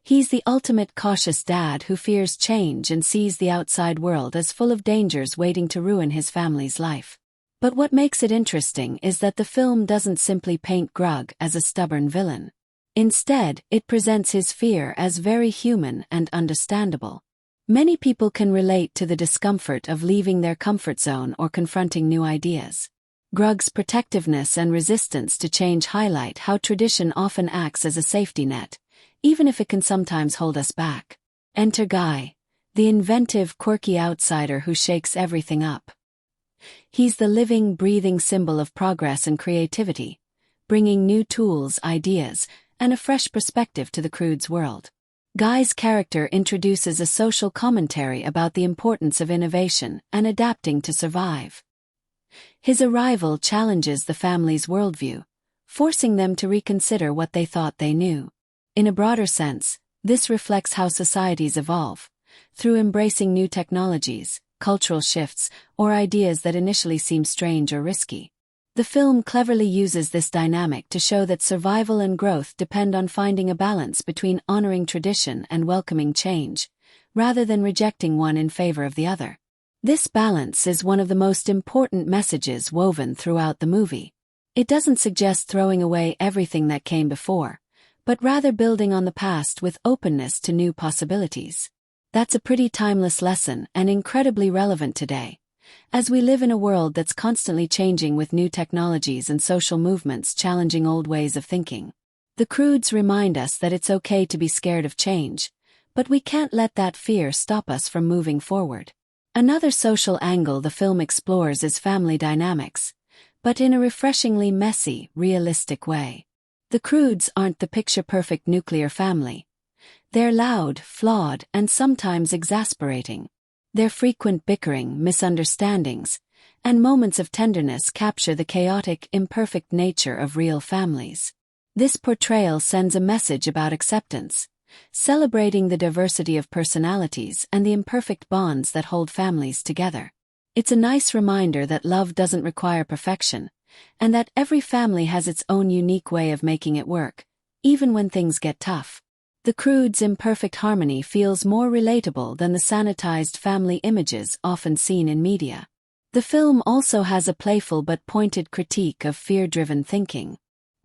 He's the ultimate cautious dad who fears change and sees the outside world as full of dangers waiting to ruin his family's life. But what makes it interesting is that the film doesn't simply paint Grug as a stubborn villain. Instead, it presents his fear as very human and understandable. Many people can relate to the discomfort of leaving their comfort zone or confronting new ideas. Grug's protectiveness and resistance to change highlight how tradition often acts as a safety net, even if it can sometimes hold us back. Enter Guy, the inventive, quirky outsider who shakes everything up. He's the living, breathing symbol of progress and creativity, bringing new tools, ideas, and a fresh perspective to the Croods world. Guy's character introduces a social commentary about the importance of innovation and adapting to survive. His arrival challenges the family's worldview, forcing them to reconsider what they thought they knew. In a broader sense, this reflects how societies evolve, through embracing new technologies, cultural shifts, or ideas that initially seem strange or risky. The film cleverly uses this dynamic to show that survival and growth depend on finding a balance between honoring tradition and welcoming change, rather than rejecting one in favor of the other. This balance is one of the most important messages woven throughout the movie. It doesn't suggest throwing away everything that came before, but rather building on the past with openness to new possibilities. That's a pretty timeless lesson and incredibly relevant today, as we live in a world that's constantly changing with new technologies and social movements challenging old ways of thinking. The Croods remind us that it's okay to be scared of change, but we can't let that fear stop us from moving forward. Another social angle the film explores is family dynamics, but in a refreshingly messy, realistic way. The Croods aren't the picture-perfect nuclear family. They're loud, flawed, and sometimes exasperating. Their frequent bickering, misunderstandings, and moments of tenderness capture the chaotic, imperfect nature of real families. This portrayal sends a message about acceptance, celebrating the diversity of personalities and the imperfect bonds that hold families together. It's a nice reminder that love doesn't require perfection, and that every family has its own unique way of making it work, even when things get tough. The Croods' imperfect harmony feels more relatable than the sanitized family images often seen in media. The film also has a playful but pointed critique of fear-driven thinking.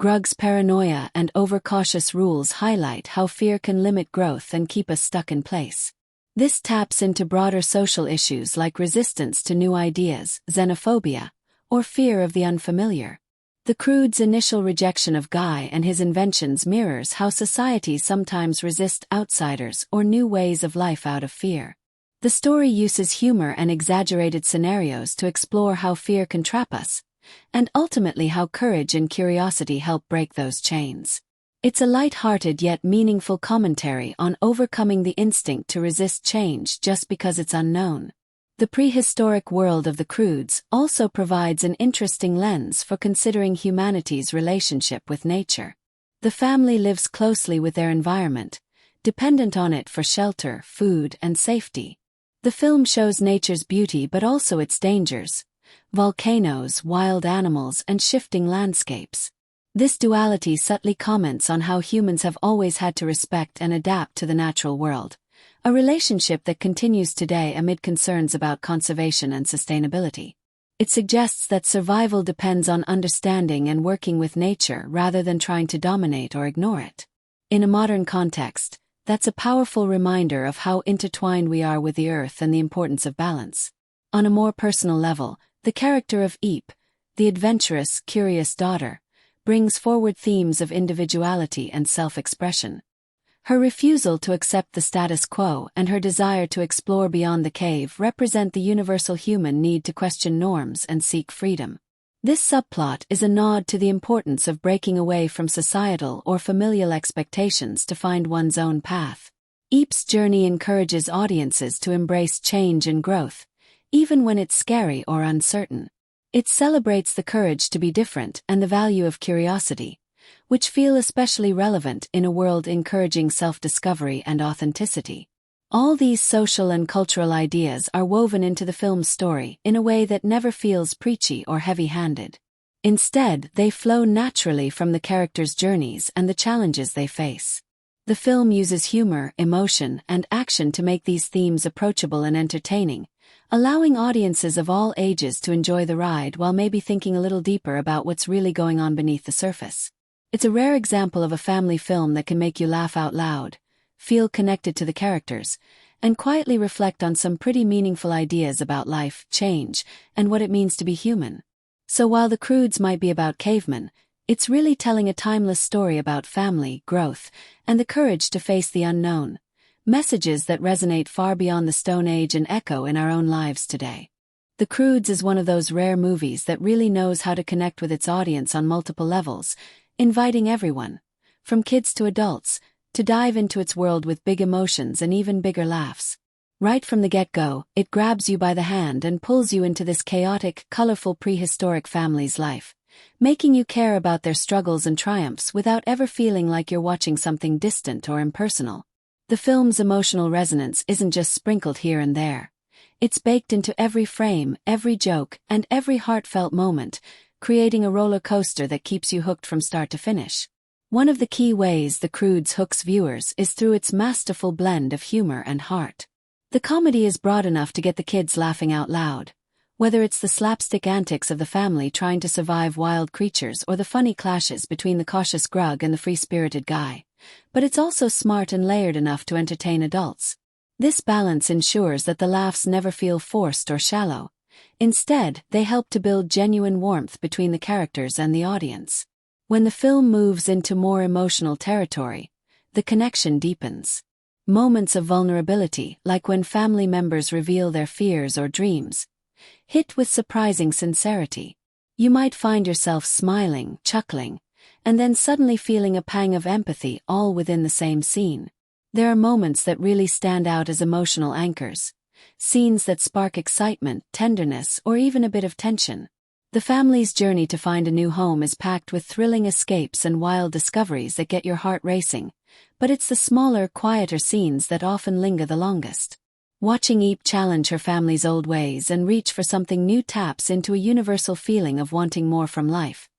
Grug's paranoia and overcautious rules highlight how fear can limit growth and keep us stuck in place. This taps into broader social issues like resistance to new ideas, xenophobia, or fear of the unfamiliar. The Croods' initial rejection of Guy and his inventions mirrors how societies sometimes resist outsiders or new ways of life out of fear. The story uses humor and exaggerated scenarios to explore how fear can trap us, and ultimately how courage and curiosity help break those chains. It's a light-hearted yet meaningful commentary on overcoming the instinct to resist change just because it's unknown. The prehistoric world of the Croods also provides an interesting lens for considering humanity's relationship with nature. The family lives closely with their environment, dependent on it for shelter, food, and safety. The film shows nature's beauty but also its dangers: volcanoes, wild animals, and shifting landscapes. This duality subtly comments on how humans have always had to respect and adapt to the natural world, a relationship that continues today amid concerns about conservation and sustainability. It suggests that survival depends on understanding and working with nature rather than trying to dominate or ignore it. In a modern context, that's a powerful reminder of how intertwined we are with the earth and the importance of balance. On a more personal level, the character of Eep, the adventurous, curious daughter, brings forward themes of individuality and self-expression. Her refusal to accept the status quo and her desire to explore beyond the cave represent the universal human need to question norms and seek freedom. This subplot is a nod to the importance of breaking away from societal or familial expectations to find one's own path. Eep's journey encourages audiences to embrace change and growth, even when it's scary or uncertain. It celebrates the courage to be different and the value of curiosity, which feel especially relevant in a world encouraging self-discovery and authenticity. All these social and cultural ideas are woven into the film's story in a way that never feels preachy or heavy-handed. Instead, they flow naturally from the characters' journeys and the challenges they face. The film uses humor, emotion, and action to make these themes approachable and entertaining, allowing audiences of all ages to enjoy the ride while maybe thinking a little deeper about what's really going on beneath the surface. It's a rare example of a family film that can make you laugh out loud, feel connected to the characters, and quietly reflect on some pretty meaningful ideas about life, change, and what it means to be human. So while The Croods might be about cavemen, it's really telling a timeless story about family, growth, and the courage to face the unknown, messages that resonate far beyond the Stone Age and echo in our own lives today. The Croods is one of those rare movies that really knows how to connect with its audience on multiple levels, inviting everyone, from kids to adults, to dive into its world with big emotions and even bigger laughs. Right from the get-go, it grabs you by the hand and pulls you into this chaotic, colorful prehistoric family's life, making you care about their struggles and triumphs without ever feeling like you're watching something distant or impersonal. The film's emotional resonance isn't just sprinkled here and there. It's baked into every frame, every joke, and every heartfelt moment, creating a roller coaster that keeps you hooked from start to finish. One of the key ways The Croods hooks viewers is through its masterful blend of humor and heart. The comedy is broad enough to get the kids laughing out loud, whether it's the slapstick antics of the family trying to survive wild creatures or the funny clashes between the cautious Grug and the free-spirited Guy. But it's also smart and layered enough to entertain adults. This balance ensures that the laughs never feel forced or shallow. Instead, they help to build genuine warmth between the characters and the audience. When the film moves into more emotional territory, the connection deepens. Moments of vulnerability, like when family members reveal their fears or dreams, hit with surprising sincerity. You might find yourself smiling, chuckling, and then suddenly feeling a pang of empathy all within the same scene. There are moments that really stand out as emotional anchors, scenes that spark excitement, tenderness, or even a bit of tension. The family's journey to find a new home is packed with thrilling escapes and wild discoveries that get your heart racing, but it's the smaller, quieter scenes that often linger the longest. Watching Eep challenge her family's old ways and reach for something new taps into a universal feeling of wanting more from life,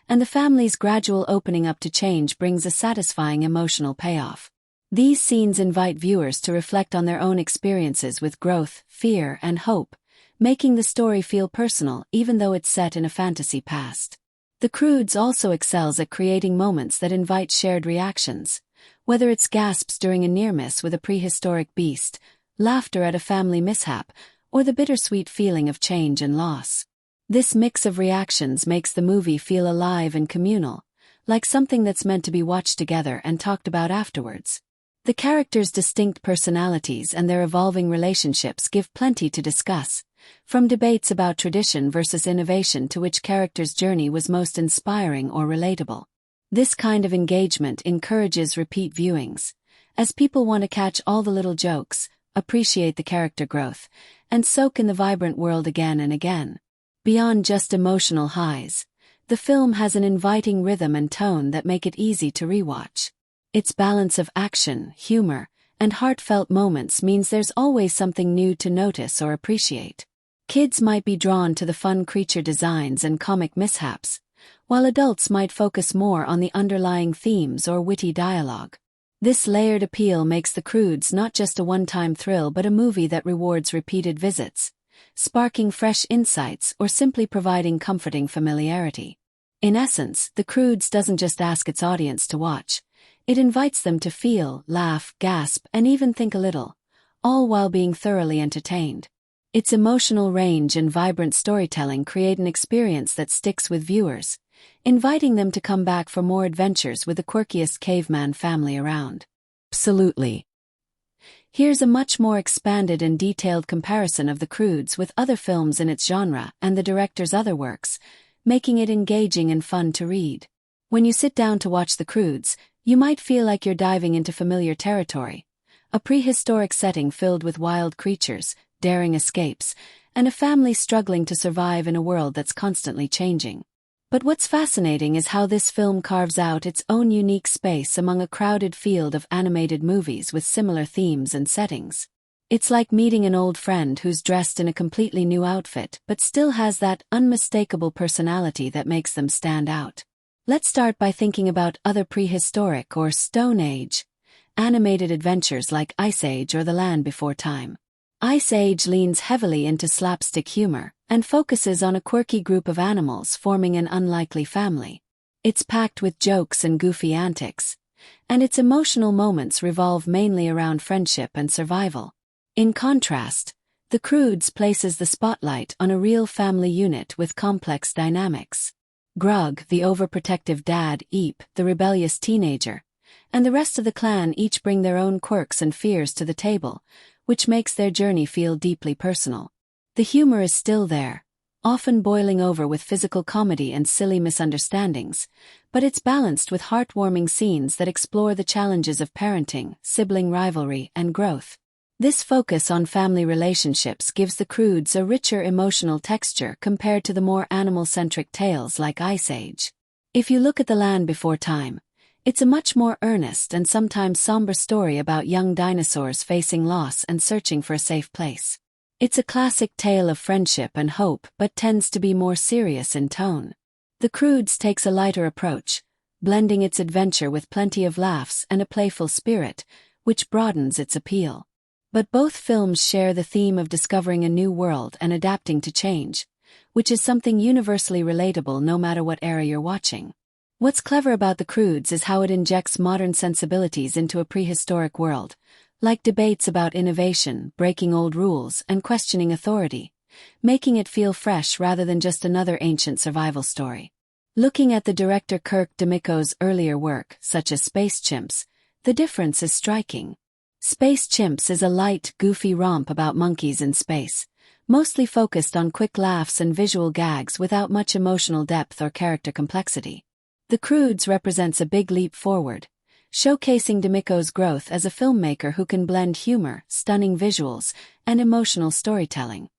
and the family's gradual opening up to change brings a satisfying emotional payoff. These scenes invite viewers to reflect on their own experiences with growth, fear, and hope, making the story feel personal even though it's set in a fantasy past. The Croods also excels at creating moments that invite shared reactions, whether it's gasps during a near-miss with a prehistoric beast, laughter at a family mishap, or the bittersweet feeling of change and loss. This mix of reactions makes the movie feel alive and communal, like something that's meant to be watched together and talked about afterwards. The characters' distinct personalities and their evolving relationships give plenty to discuss, from debates about tradition versus innovation to which character's journey was most inspiring or relatable. This kind of engagement encourages repeat viewings, as people want to catch all the little jokes, appreciate the character growth, and soak in the vibrant world again and again. Beyond just emotional highs, the film has an inviting rhythm and tone that make it easy to rewatch. Its balance of action, humor, and heartfelt moments means there's always something new to notice or appreciate. Kids might be drawn to the fun creature designs and comic mishaps, while adults might focus more on the underlying themes or witty dialogue. This layered appeal makes The Croods not just a one-time thrill but a movie that rewards repeated visits, sparking fresh insights or simply providing comforting familiarity. In essence, The Croods doesn't just ask its audience to watch, it invites them to feel, laugh, gasp, and even think a little, all while being thoroughly entertained. Its emotional range and vibrant storytelling create an experience that sticks with viewers, inviting them to come back for more adventures with the quirkiest caveman family around. Absolutely. Here's a much more expanded and detailed comparison of The Croods with other films in its genre and the director's other works, making it engaging and fun to read. When you sit down to watch The Croods, you might feel like you're diving into familiar territory, a prehistoric setting filled with wild creatures, daring escapes, and a family struggling to survive in a world that's constantly changing. But what's fascinating is how this film carves out its own unique space among a crowded field of animated movies with similar themes and settings. It's like meeting an old friend who's dressed in a completely new outfit but still has that unmistakable personality that makes them stand out. Let's start by thinking about other prehistoric or Stone Age animated adventures like Ice Age or The Land Before Time. Ice Age leans heavily into slapstick humor and focuses on a quirky group of animals forming an unlikely family. It's packed with jokes and goofy antics, and its emotional moments revolve mainly around friendship and survival. In contrast, The Croods places the spotlight on a real family unit with complex dynamics. Grug, the overprotective dad, Eep, the rebellious teenager, and the rest of the clan each bring their own quirks and fears to the table, which makes their journey feel deeply personal. The humor is still there, often boiling over with physical comedy and silly misunderstandings, but it's balanced with heartwarming scenes that explore the challenges of parenting, sibling rivalry, and growth. This focus on family relationships gives The Croods a richer emotional texture compared to the more animal-centric tales like Ice Age. If you look at The Land Before Time, it's a much more earnest and sometimes somber story about young dinosaurs facing loss and searching for a safe place. It's a classic tale of friendship and hope but tends to be more serious in tone. The Croods takes a lighter approach, blending its adventure with plenty of laughs and a playful spirit, which broadens its appeal. But both films share the theme of discovering a new world and adapting to change, which is something universally relatable no matter what era you're watching. What's clever about The Croods is how it injects modern sensibilities into a prehistoric world, like debates about innovation, breaking old rules, and questioning authority, making it feel fresh rather than just another ancient survival story. Looking at the director Kirk DeMicco's earlier work, such as Space Chimps, the difference is striking. Space Chimps is a light, goofy romp about monkeys in space, mostly focused on quick laughs and visual gags without much emotional depth or character complexity. The Croods represents a big leap forward, showcasing DeMicco's growth as a filmmaker who can blend humor, stunning visuals, and emotional storytelling.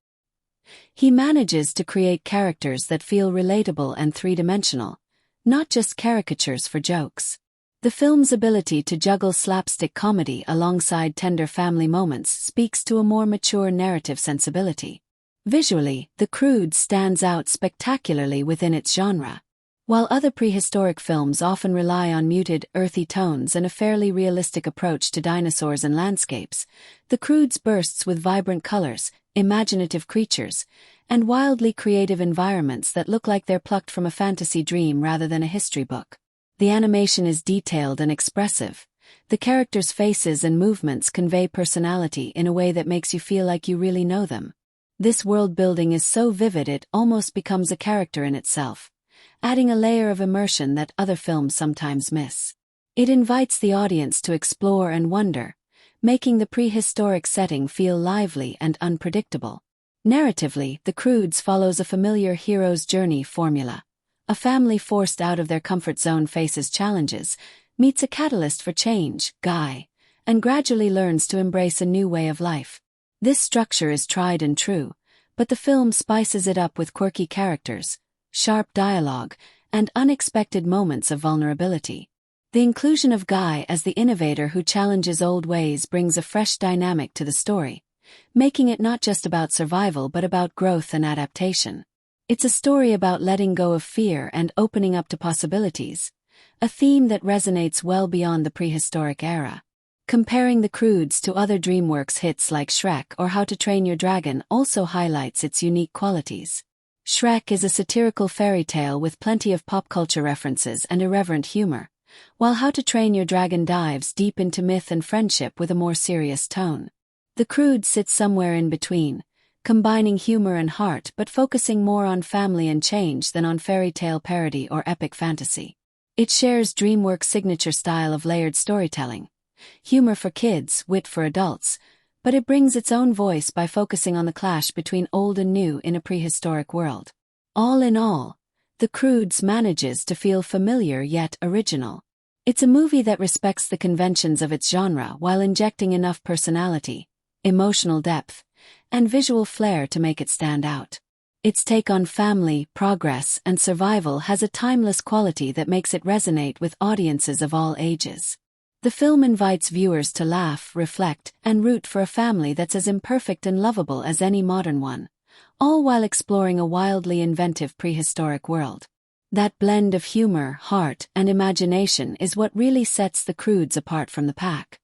He manages to create characters that feel relatable and three-dimensional, not just caricatures for jokes. The film's ability to juggle slapstick comedy alongside tender family moments speaks to a more mature narrative sensibility. Visually, The Croods stands out spectacularly within its genre. While other prehistoric films often rely on muted, earthy tones and a fairly realistic approach to dinosaurs and landscapes, The Croods bursts with vibrant colors, imaginative creatures, and wildly creative environments that look like they're plucked from a fantasy dream rather than a history book. The animation is detailed and expressive. The characters' faces and movements convey personality in a way that makes you feel like you really know them. This world-building is so vivid it almost becomes a character in itself, adding a layer of immersion that other films sometimes miss. It invites the audience to explore and wonder, making the prehistoric setting feel lively and unpredictable. Narratively, The Croods follows a familiar hero's journey formula. A family forced out of their comfort zone faces challenges, meets a catalyst for change, Guy, and gradually learns to embrace a new way of life. This structure is tried and true, but the film spices it up with quirky characters, sharp dialogue, and unexpected moments of vulnerability. The inclusion of Guy as the innovator who challenges old ways brings a fresh dynamic to the story, making it not just about survival but about growth and adaptation. It's a story about letting go of fear and opening up to possibilities, a theme that resonates well beyond the prehistoric era. Comparing The Croods to other DreamWorks hits like Shrek or How to Train Your Dragon also highlights its unique qualities. Shrek is a satirical fairy tale with plenty of pop culture references and irreverent humor, while How to Train Your Dragon dives deep into myth and friendship with a more serious tone. The Croods sits somewhere in between, combining humor and heart but focusing more on family and change than on fairy tale parody or epic fantasy. It shares DreamWorks' signature style of layered storytelling, humor for kids, wit for adults, but it brings its own voice by focusing on the clash between old and new in a prehistoric world. All in all, The Croods manages to feel familiar yet original. It's a movie that respects the conventions of its genre while injecting enough personality, emotional depth, and visual flair to make it stand out. Its take on family, progress, and survival has a timeless quality that makes it resonate with audiences of all ages. The film invites viewers to laugh, reflect, and root for a family that's as imperfect and lovable as any modern one, all while exploring a wildly inventive prehistoric world. That blend of humor, heart, and imagination is what really sets The Croods apart from the pack.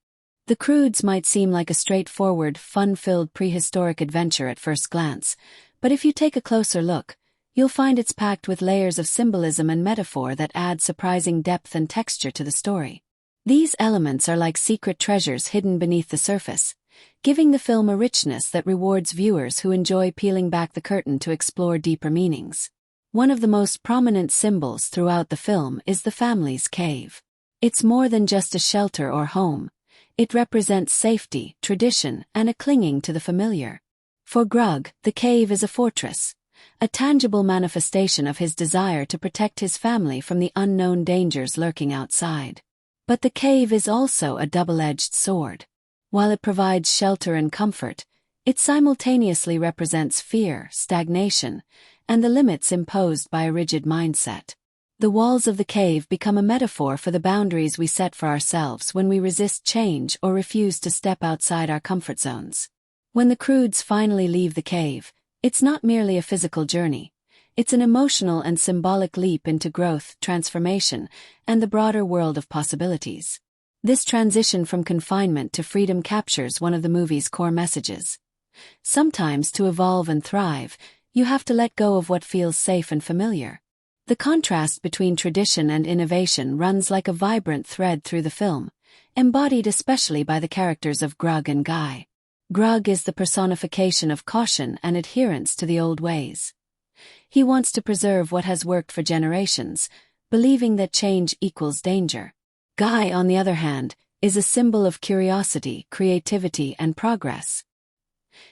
The Croods might seem like a straightforward, fun-filled prehistoric adventure at first glance, but if you take a closer look, you'll find it's packed with layers of symbolism and metaphor that add surprising depth and texture to the story. These elements are like secret treasures hidden beneath the surface, giving the film a richness that rewards viewers who enjoy peeling back the curtain to explore deeper meanings. One of the most prominent symbols throughout the film is the family's cave. It's more than just a shelter or home. It represents safety, tradition, and a clinging to the familiar. For Grug, the cave is a fortress, a tangible manifestation of his desire to protect his family from the unknown dangers lurking outside. But the cave is also a double-edged sword. While it provides shelter and comfort, it simultaneously represents fear, stagnation, and the limits imposed by a rigid mindset. The walls of the cave become a metaphor for the boundaries we set for ourselves when we resist change or refuse to step outside our comfort zones. When the Croods finally leave the cave, it's not merely a physical journey. It's an emotional and symbolic leap into growth, transformation, and the broader world of possibilities. This transition from confinement to freedom captures one of the movie's core messages. Sometimes, to evolve and thrive, you have to let go of what feels safe and familiar. The contrast between tradition and innovation runs like a vibrant thread through the film, embodied especially by the characters of Grug and Guy. Grug is the personification of caution and adherence to the old ways. He wants to preserve what has worked for generations, believing that change equals danger. Guy, on the other hand, is a symbol of curiosity, creativity, and progress.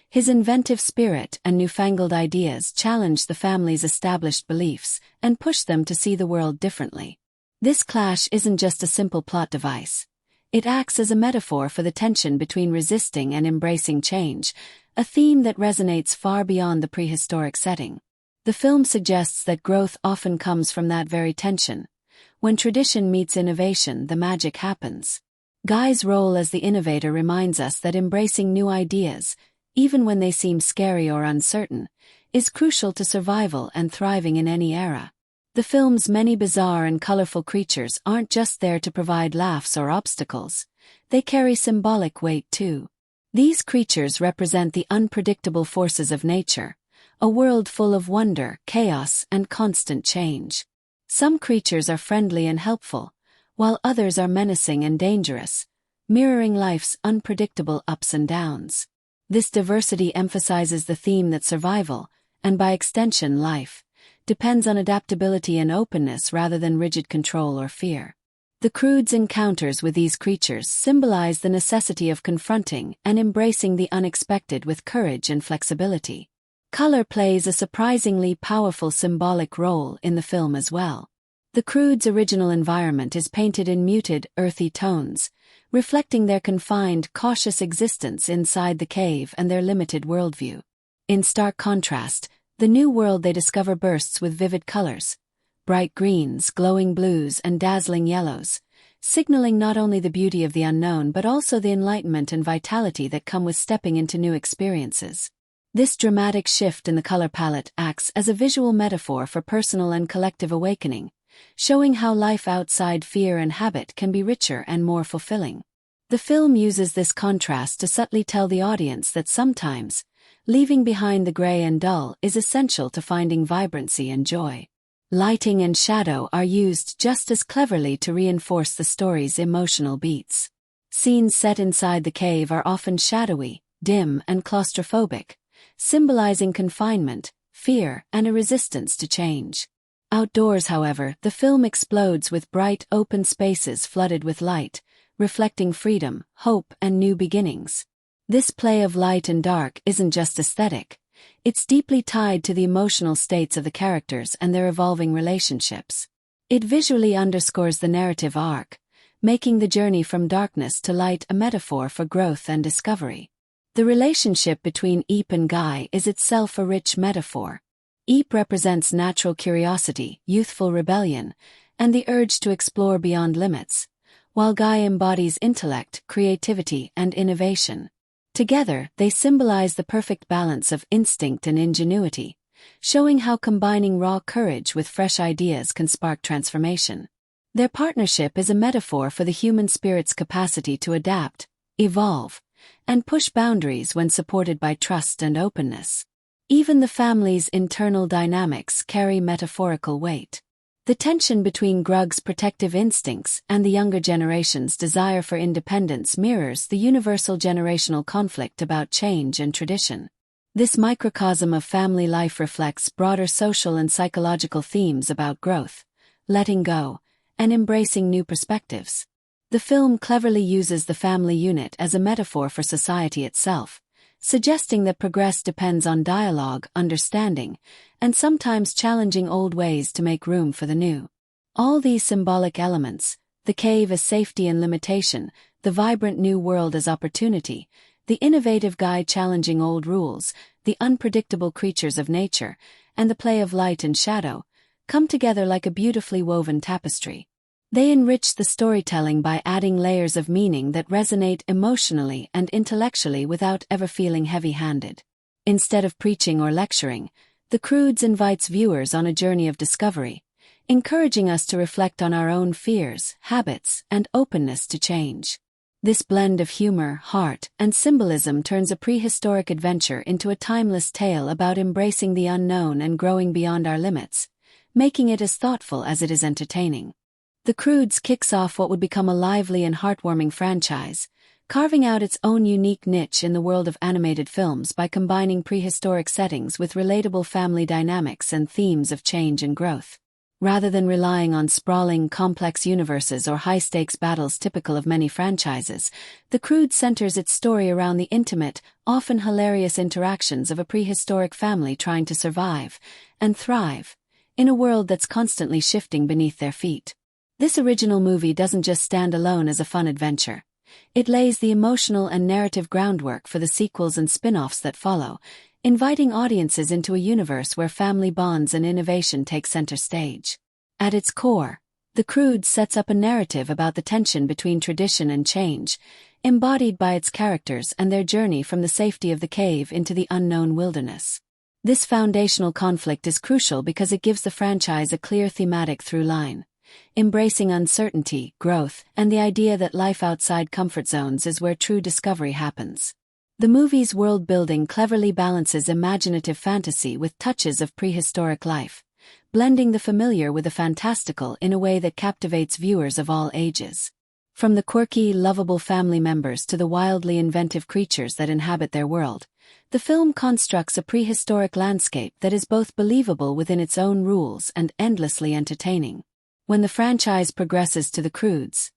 His inventive spirit and newfangled ideas challenge the family's established beliefs and push them to see the world differently. This clash isn't just a simple plot device. It acts as a metaphor for the tension between resisting and embracing change, a theme that resonates far beyond the prehistoric setting. The film suggests that growth often comes from that very tension. When tradition meets innovation, the magic happens. Guy's role as the innovator reminds us that embracing new ideas, even when they seem scary or uncertain, is crucial to survival and thriving in any era. The film's many bizarre and colorful creatures aren't just there to provide laughs or obstacles. They carry symbolic weight too. These creatures represent the unpredictable forces of nature, a world full of wonder, chaos, and constant change. Some creatures are friendly and helpful, while others are menacing and dangerous, mirroring life's unpredictable ups and downs. This diversity emphasizes the theme that survival, and by extension life, depends on adaptability and openness rather than rigid control or fear. The Croods' encounters with these creatures symbolize the necessity of confronting and embracing the unexpected with courage and flexibility. Color plays a surprisingly powerful symbolic role in the film as well. The Croods' original environment is painted in muted, earthy tones, reflecting their confined, cautious existence inside the cave and their limited worldview. In stark contrast, the new world they discover bursts with vivid colors, bright greens, glowing blues, and dazzling yellows, signaling not only the beauty of the unknown but also the enlightenment and vitality that come with stepping into new experiences. This dramatic shift in the color palette acts as a visual metaphor for personal and collective awakening, showing how life outside fear and habit can be richer and more fulfilling. The film uses this contrast to subtly tell the audience that sometimes, leaving behind the gray and dull is essential to finding vibrancy and joy. Lighting and shadow are used just as cleverly to reinforce the story's emotional beats. Scenes set inside the cave are often shadowy, dim, and claustrophobic, symbolizing confinement, fear, and a resistance to change. Outdoors, however, the film explodes with bright, open spaces flooded with light, reflecting freedom, hope, and new beginnings. This play of light and dark isn't just aesthetic. It's deeply tied to the emotional states of the characters and their evolving relationships. It visually underscores the narrative arc, making the journey from darkness to light a metaphor for growth and discovery. The relationship between Eep and Guy is itself a rich metaphor. Eep represents natural curiosity, youthful rebellion, and the urge to explore beyond limits, while Guy embodies intellect, creativity, and innovation. Together, they symbolize the perfect balance of instinct and ingenuity, showing how combining raw courage with fresh ideas can spark transformation. Their partnership is a metaphor for the human spirit's capacity to adapt, evolve, and push boundaries when supported by trust and openness. Even the family's internal dynamics carry metaphorical weight. The tension between Grug's protective instincts and the younger generation's desire for independence mirrors the universal generational conflict about change and tradition. This microcosm of family life reflects broader social and psychological themes about growth, letting go, and embracing new perspectives. The film cleverly uses the family unit as a metaphor for society itself, suggesting that progress depends on dialogue, understanding, and sometimes challenging old ways to make room for the new. All these symbolic elements, the cave as safety and limitation, the vibrant new world as opportunity, the innovative Guy challenging old rules, the unpredictable creatures of nature, and the play of light and shadow, come together like a beautifully woven tapestry. They enrich the storytelling by adding layers of meaning that resonate emotionally and intellectually without ever feeling heavy-handed. Instead of preaching or lecturing, the Croods invites viewers on a journey of discovery, encouraging us to reflect on our own fears, habits, and openness to change. This blend of humor, heart, and symbolism turns a prehistoric adventure into a timeless tale about embracing the unknown and growing beyond our limits, making it as thoughtful as it is entertaining. The Croods kicks off what would become a lively and heartwarming franchise, carving out its own unique niche in the world of animated films by combining prehistoric settings with relatable family dynamics and themes of change and growth. Rather than relying on sprawling, complex universes or high-stakes battles typical of many franchises, the Croods centers its story around the intimate, often hilarious interactions of a prehistoric family trying to survive and thrive in a world that's constantly shifting beneath their feet. This original movie doesn't just stand alone as a fun adventure. It lays the emotional and narrative groundwork for the sequels and spin-offs that follow, inviting audiences into a universe where family bonds and innovation take center stage. At its core, The Croods sets up a narrative about the tension between tradition and change, embodied by its characters and their journey from the safety of the cave into the unknown wilderness. This foundational conflict is crucial because it gives the franchise a clear thematic through line, embracing uncertainty, growth, and the idea that life outside comfort zones is where true discovery happens. The movie's world-building cleverly balances imaginative fantasy with touches of prehistoric life, blending the familiar with the fantastical in a way that captivates viewers of all ages. From the quirky, lovable family members to the wildly inventive creatures that inhabit their world, the film constructs a prehistoric landscape that is both believable within its own rules and endlessly entertaining. When the franchise progresses to the Croods,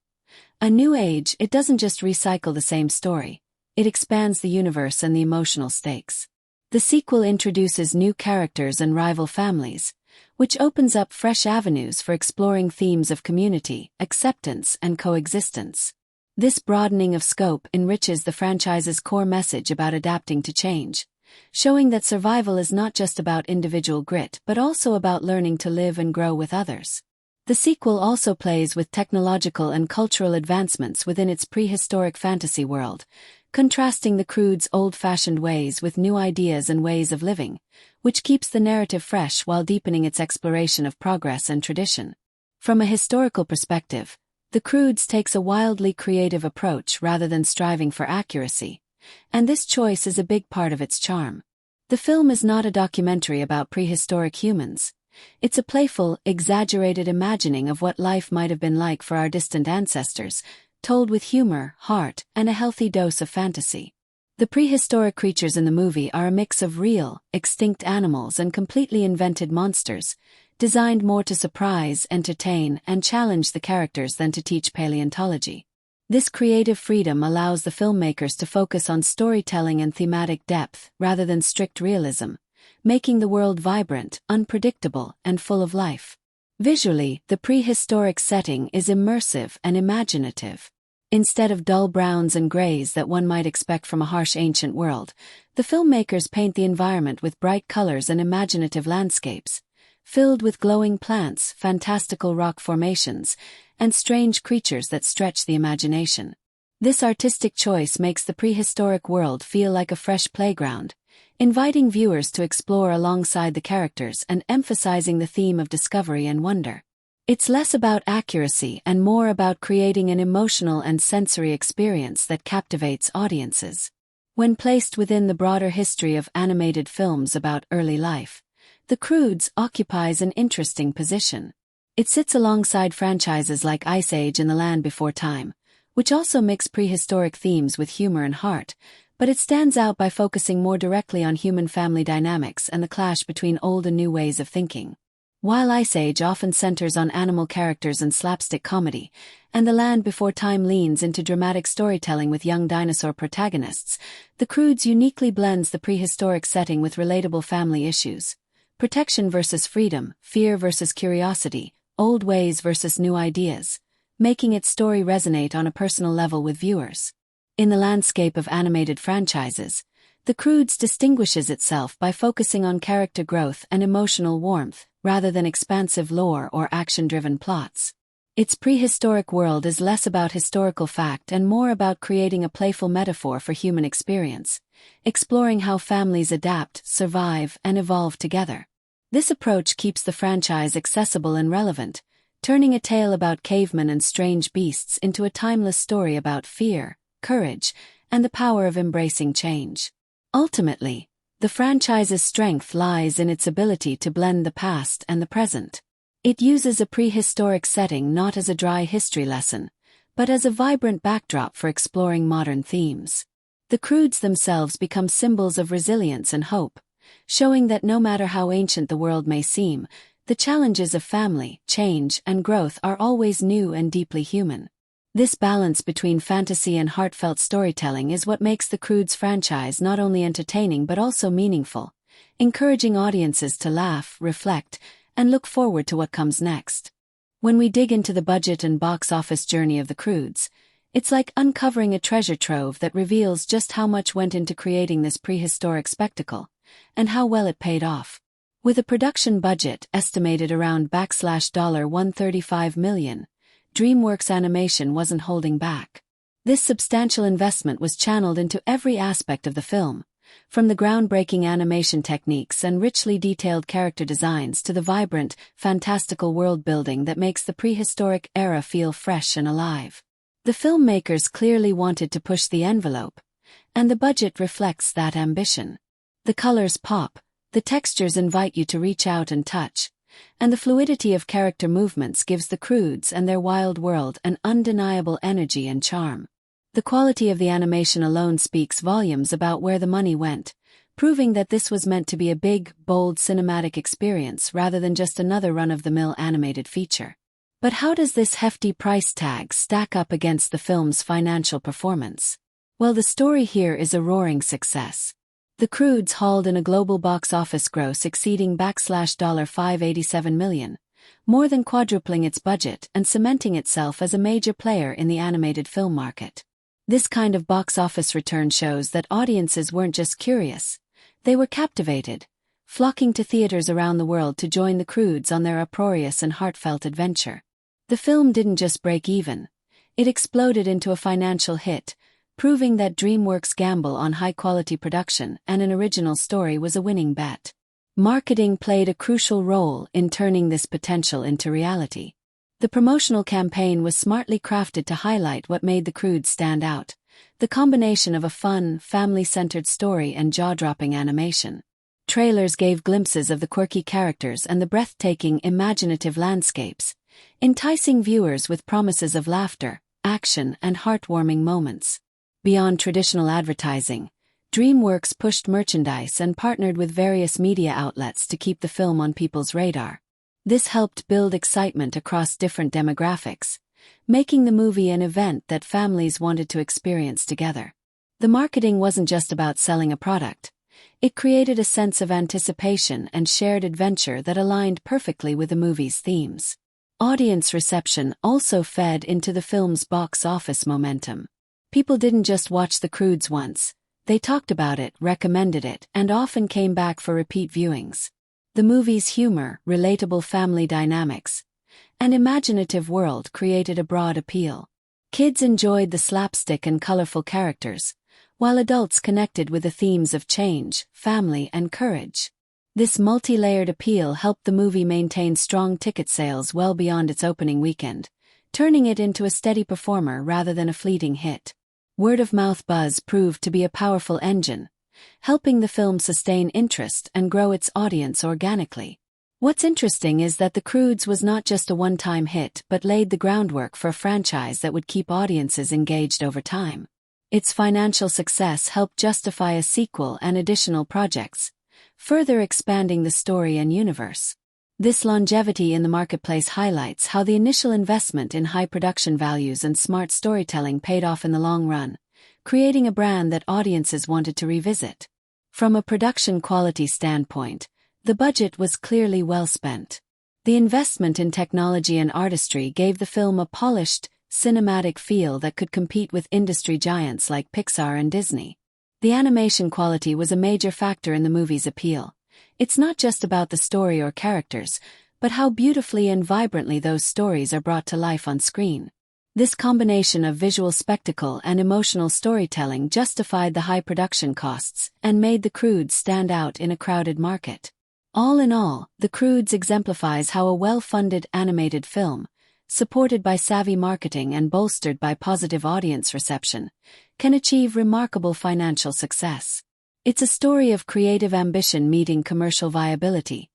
a new age, it doesn't just recycle the same story, it expands the universe and the emotional stakes. The sequel introduces new characters and rival families, which opens up fresh avenues for exploring themes of community, acceptance, and coexistence. This broadening of scope enriches the franchise's core message about adapting to change, showing that survival is not just about individual grit but also about learning to live and grow with others. The sequel also plays with technological and cultural advancements within its prehistoric fantasy world, contrasting the Croods' old-fashioned ways with new ideas and ways of living, which keeps the narrative fresh while deepening its exploration of progress and tradition. From a historical perspective, the Croods takes a wildly creative approach rather than striving for accuracy, and this choice is a big part of its charm. The film is not a documentary about prehistoric humans. It's a playful, exaggerated imagining of what life might have been like for our distant ancestors, told with humor, heart, and a healthy dose of fantasy. The prehistoric creatures in the movie are a mix of real, extinct animals and completely invented monsters, designed more to surprise, entertain, and challenge the characters than to teach paleontology. This creative freedom allows the filmmakers to focus on storytelling and thematic depth rather than strict realism, making the world vibrant, unpredictable, and full of life. Visually, the prehistoric setting is immersive and imaginative. Instead of dull browns and grays that one might expect from a harsh ancient world, the filmmakers paint the environment with bright colors and imaginative landscapes, filled with glowing plants, fantastical rock formations, and strange creatures that stretch the imagination. This artistic choice makes the prehistoric world feel like a fresh playground, inviting viewers to explore alongside the characters and emphasizing the theme of discovery and wonder. It's less about accuracy and more about creating an emotional and sensory experience that captivates audiences. When placed within the broader history of animated films about early life, The Croods occupies an interesting position. It sits alongside franchises like Ice Age and The Land Before Time, which also mix prehistoric themes with humor and heart, but it stands out by focusing more directly on human family dynamics and the clash between old and new ways of thinking. While Ice Age often centers on animal characters and slapstick comedy, and The Land Before Time leans into dramatic storytelling with young dinosaur protagonists, The Croods uniquely blends the prehistoric setting with relatable family issues. Protection versus freedom, fear versus curiosity, old ways versus new ideas, making its story resonate on a personal level with viewers. In the landscape of animated franchises, The Croods distinguishes itself by focusing on character growth and emotional warmth, rather than expansive lore or action-driven plots. Its prehistoric world is less about historical fact and more about creating a playful metaphor for human experience, exploring how families adapt, survive, and evolve together. This approach keeps the franchise accessible and relevant, turning a tale about cavemen and strange beasts into a timeless story about fear, courage, and the power of embracing change. Ultimately, the franchise's strength lies in its ability to blend the past and the present. It uses a prehistoric setting not as a dry history lesson, but as a vibrant backdrop for exploring modern themes. The Croods themselves become symbols of resilience and hope, showing that no matter how ancient the world may seem, the challenges of family, change, and growth are always new and deeply human. This balance between fantasy and heartfelt storytelling is what makes the Croods franchise not only entertaining but also meaningful, encouraging audiences to laugh, reflect, and look forward to what comes next. When we dig into the budget and box office journey of the Croods, it's like uncovering a treasure trove that reveals just how much went into creating this prehistoric spectacle, and how well it paid off. With a production budget estimated around $135 million, DreamWorks Animation wasn't holding back. This substantial investment was channeled into every aspect of the film, from the groundbreaking animation techniques and richly detailed character designs to the vibrant, fantastical world-building that makes the prehistoric era feel fresh and alive. The filmmakers clearly wanted to push the envelope, and the budget reflects that ambition. The colors pop, the textures invite you to reach out and touch, and the fluidity of character movements gives the Croods and their wild world an undeniable energy and charm. The quality of the animation alone speaks volumes about where the money went, proving that this was meant to be a big, bold cinematic experience rather than just another run-of-the-mill animated feature. But how does this hefty price tag stack up against the film's financial performance? Well, the story here is a roaring success. The Croods hauled in a global box office gross exceeding $587 million, more than quadrupling its budget and cementing itself as a major player in the animated film market. This kind of box office return shows that audiences weren't just curious, they were captivated, flocking to theaters around the world to join the Croods on their uproarious and heartfelt adventure. The film didn't just break even, it exploded into a financial hit, proving that DreamWorks' gamble on high-quality production and an original story was a winning bet. Marketing played a crucial role in turning this potential into reality. The promotional campaign was smartly crafted to highlight what made the Croods stand out: the combination of a fun, family-centered story and jaw-dropping animation. Trailers gave glimpses of the quirky characters and the breathtaking, imaginative landscapes, enticing viewers with promises of laughter, action, and heartwarming moments. Beyond traditional advertising, DreamWorks pushed merchandise and partnered with various media outlets to keep the film on people's radar. This helped build excitement across different demographics, making the movie an event that families wanted to experience together. The marketing wasn't just about selling a product. It created a sense of anticipation and shared adventure that aligned perfectly with the movie's themes. Audience reception also fed into the film's box office momentum. People didn't just watch the Croods once, they talked about it, recommended it, and often came back for repeat viewings. The movie's humor, relatable family dynamics, and imaginative world created a broad appeal. Kids enjoyed the slapstick and colorful characters, while adults connected with the themes of change, family, and courage. This multi-layered appeal helped the movie maintain strong ticket sales well beyond its opening weekend, turning it into a steady performer rather than a fleeting hit. Word-of-mouth buzz proved to be a powerful engine, helping the film sustain interest and grow its audience organically. What's interesting is that The Croods was not just a one-time hit but laid the groundwork for a franchise that would keep audiences engaged over time. Its financial success helped justify a sequel and additional projects, further expanding the story and universe. This longevity in the marketplace highlights how the initial investment in high production values and smart storytelling paid off in the long run, creating a brand that audiences wanted to revisit. From a production quality standpoint, the budget was clearly well spent. The investment in technology and artistry gave the film a polished, cinematic feel that could compete with industry giants like Pixar and Disney. The animation quality was a major factor in the movie's appeal. It's not just about the story or characters, but how beautifully and vibrantly those stories are brought to life on screen. This combination of visual spectacle and emotional storytelling justified the high production costs and made the Croods stand out in a crowded market. All in all, The Croods exemplifies how a well-funded animated film, supported by savvy marketing and bolstered by positive audience reception, can achieve remarkable financial success. It's a story of creative ambition meeting commercial viability,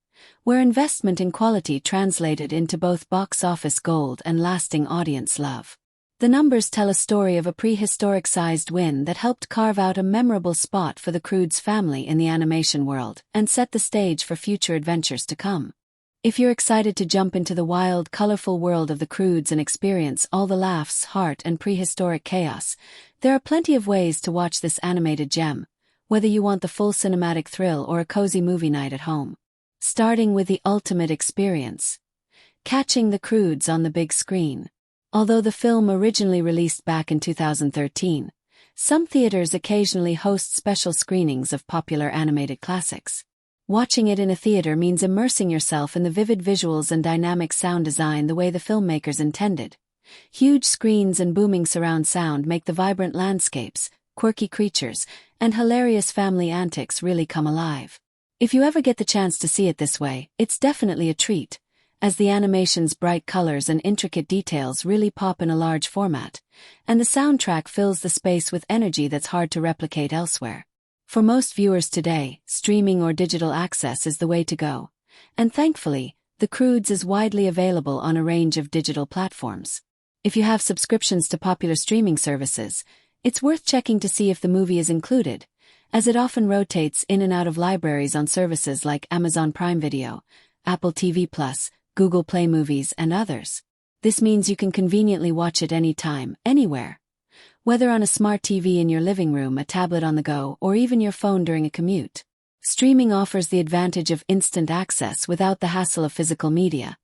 where investment in quality translated into both box office gold and lasting audience love. The numbers tell a story of a prehistoric-sized win that helped carve out a memorable spot for the Croods family in the animation world and set the stage for future adventures to come. If you're excited to jump into the wild, colorful world of the Croods and experience all the laughs, heart, and prehistoric chaos, there are plenty of ways to watch this animated gem, whether you want the full cinematic thrill or a cozy movie night at home. Starting with the ultimate experience: catching the Croods on the big screen. Although the film originally released back in 2013, some theaters occasionally host special screenings of popular animated classics. Watching it in a theater means immersing yourself in the vivid visuals and dynamic sound design the way the filmmakers intended. Huge screens and booming surround sound make the vibrant landscapes, quirky creatures, and hilarious family antics really come alive. If you ever get the chance to see it this way, it's definitely a treat, as the animation's bright colors and intricate details really pop in a large format, and the soundtrack fills the space with energy that's hard to replicate elsewhere. For most viewers today, streaming or digital access is the way to go, and thankfully, The Croods is widely available on a range of digital platforms. If you have subscriptions to popular streaming services, it's worth checking to see if the movie is included, as it often rotates in and out of libraries on services like Amazon Prime Video, Apple TV+, Google Play Movies, and others. This means you can conveniently watch it anytime, anywhere. Whether on a smart TV in your living room, a tablet on the go, or even your phone during a commute. Streaming offers the advantage of instant access without the hassle of physical media.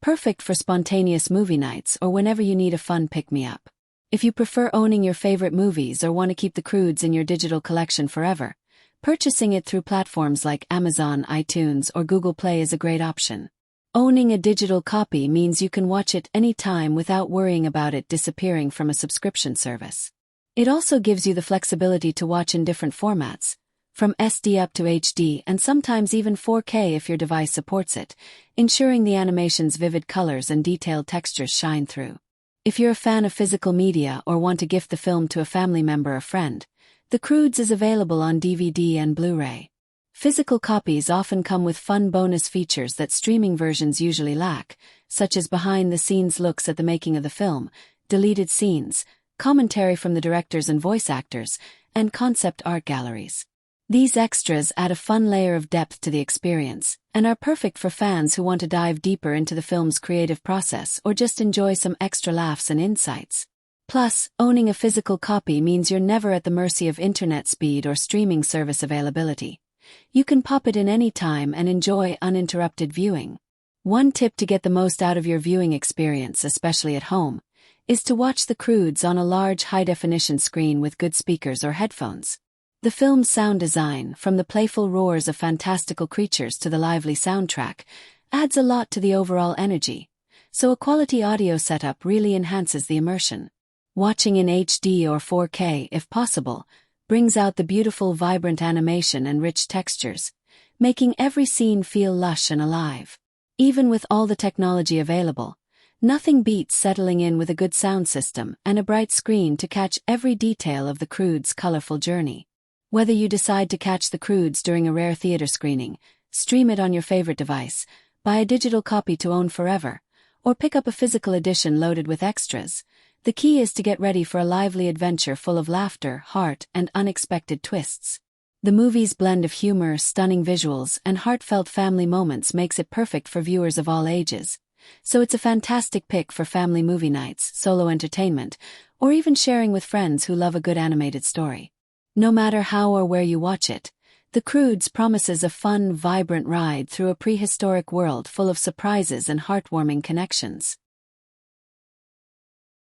Perfect for spontaneous movie nights or whenever you need a fun pick-me-up. If you prefer owning your favorite movies or want to keep the Croods in your digital collection forever, purchasing it through platforms like Amazon, iTunes, or Google Play is a great option. Owning a digital copy means you can watch it anytime without worrying about it disappearing from a subscription service. It also gives you the flexibility to watch in different formats, from SD up to HD and sometimes even 4K if your device supports it, ensuring the animation's vivid colors and detailed textures shine through. If you're a fan of physical media or want to gift the film to a family member or friend, The Croods is available on DVD and Blu-ray. Physical copies often come with fun bonus features that streaming versions usually lack, such as behind-the-scenes looks at the making of the film, deleted scenes, commentary from the directors and voice actors, and concept art galleries. These extras add a fun layer of depth to the experience, and are perfect for fans who want to dive deeper into the film's creative process or just enjoy some extra laughs and insights. Plus, owning a physical copy means you're never at the mercy of internet speed or streaming service availability. You can pop it in any time and enjoy uninterrupted viewing. One tip to get the most out of your viewing experience, especially at home, is to watch The Croods on a large high-definition screen with good speakers or headphones. The film's sound design, from the playful roars of fantastical creatures to the lively soundtrack, adds a lot to the overall energy, so a quality audio setup really enhances the immersion. Watching in HD or 4K, if possible, brings out the beautiful, vibrant animation and rich textures, making every scene feel lush and alive. Even with all the technology available, nothing beats settling in with a good sound system and a bright screen to catch every detail of the Croods' colorful journey. Whether you decide to catch the Croods during a rare theater screening, stream it on your favorite device, buy a digital copy to own forever, or pick up a physical edition loaded with extras, the key is to get ready for a lively adventure full of laughter, heart, and unexpected twists. The movie's blend of humor, stunning visuals, and heartfelt family moments makes it perfect for viewers of all ages, so it's a fantastic pick for family movie nights, solo entertainment, or even sharing with friends who love a good animated story. No matter how or where you watch it, The Croods promises a fun, vibrant ride through a prehistoric world full of surprises and heartwarming connections.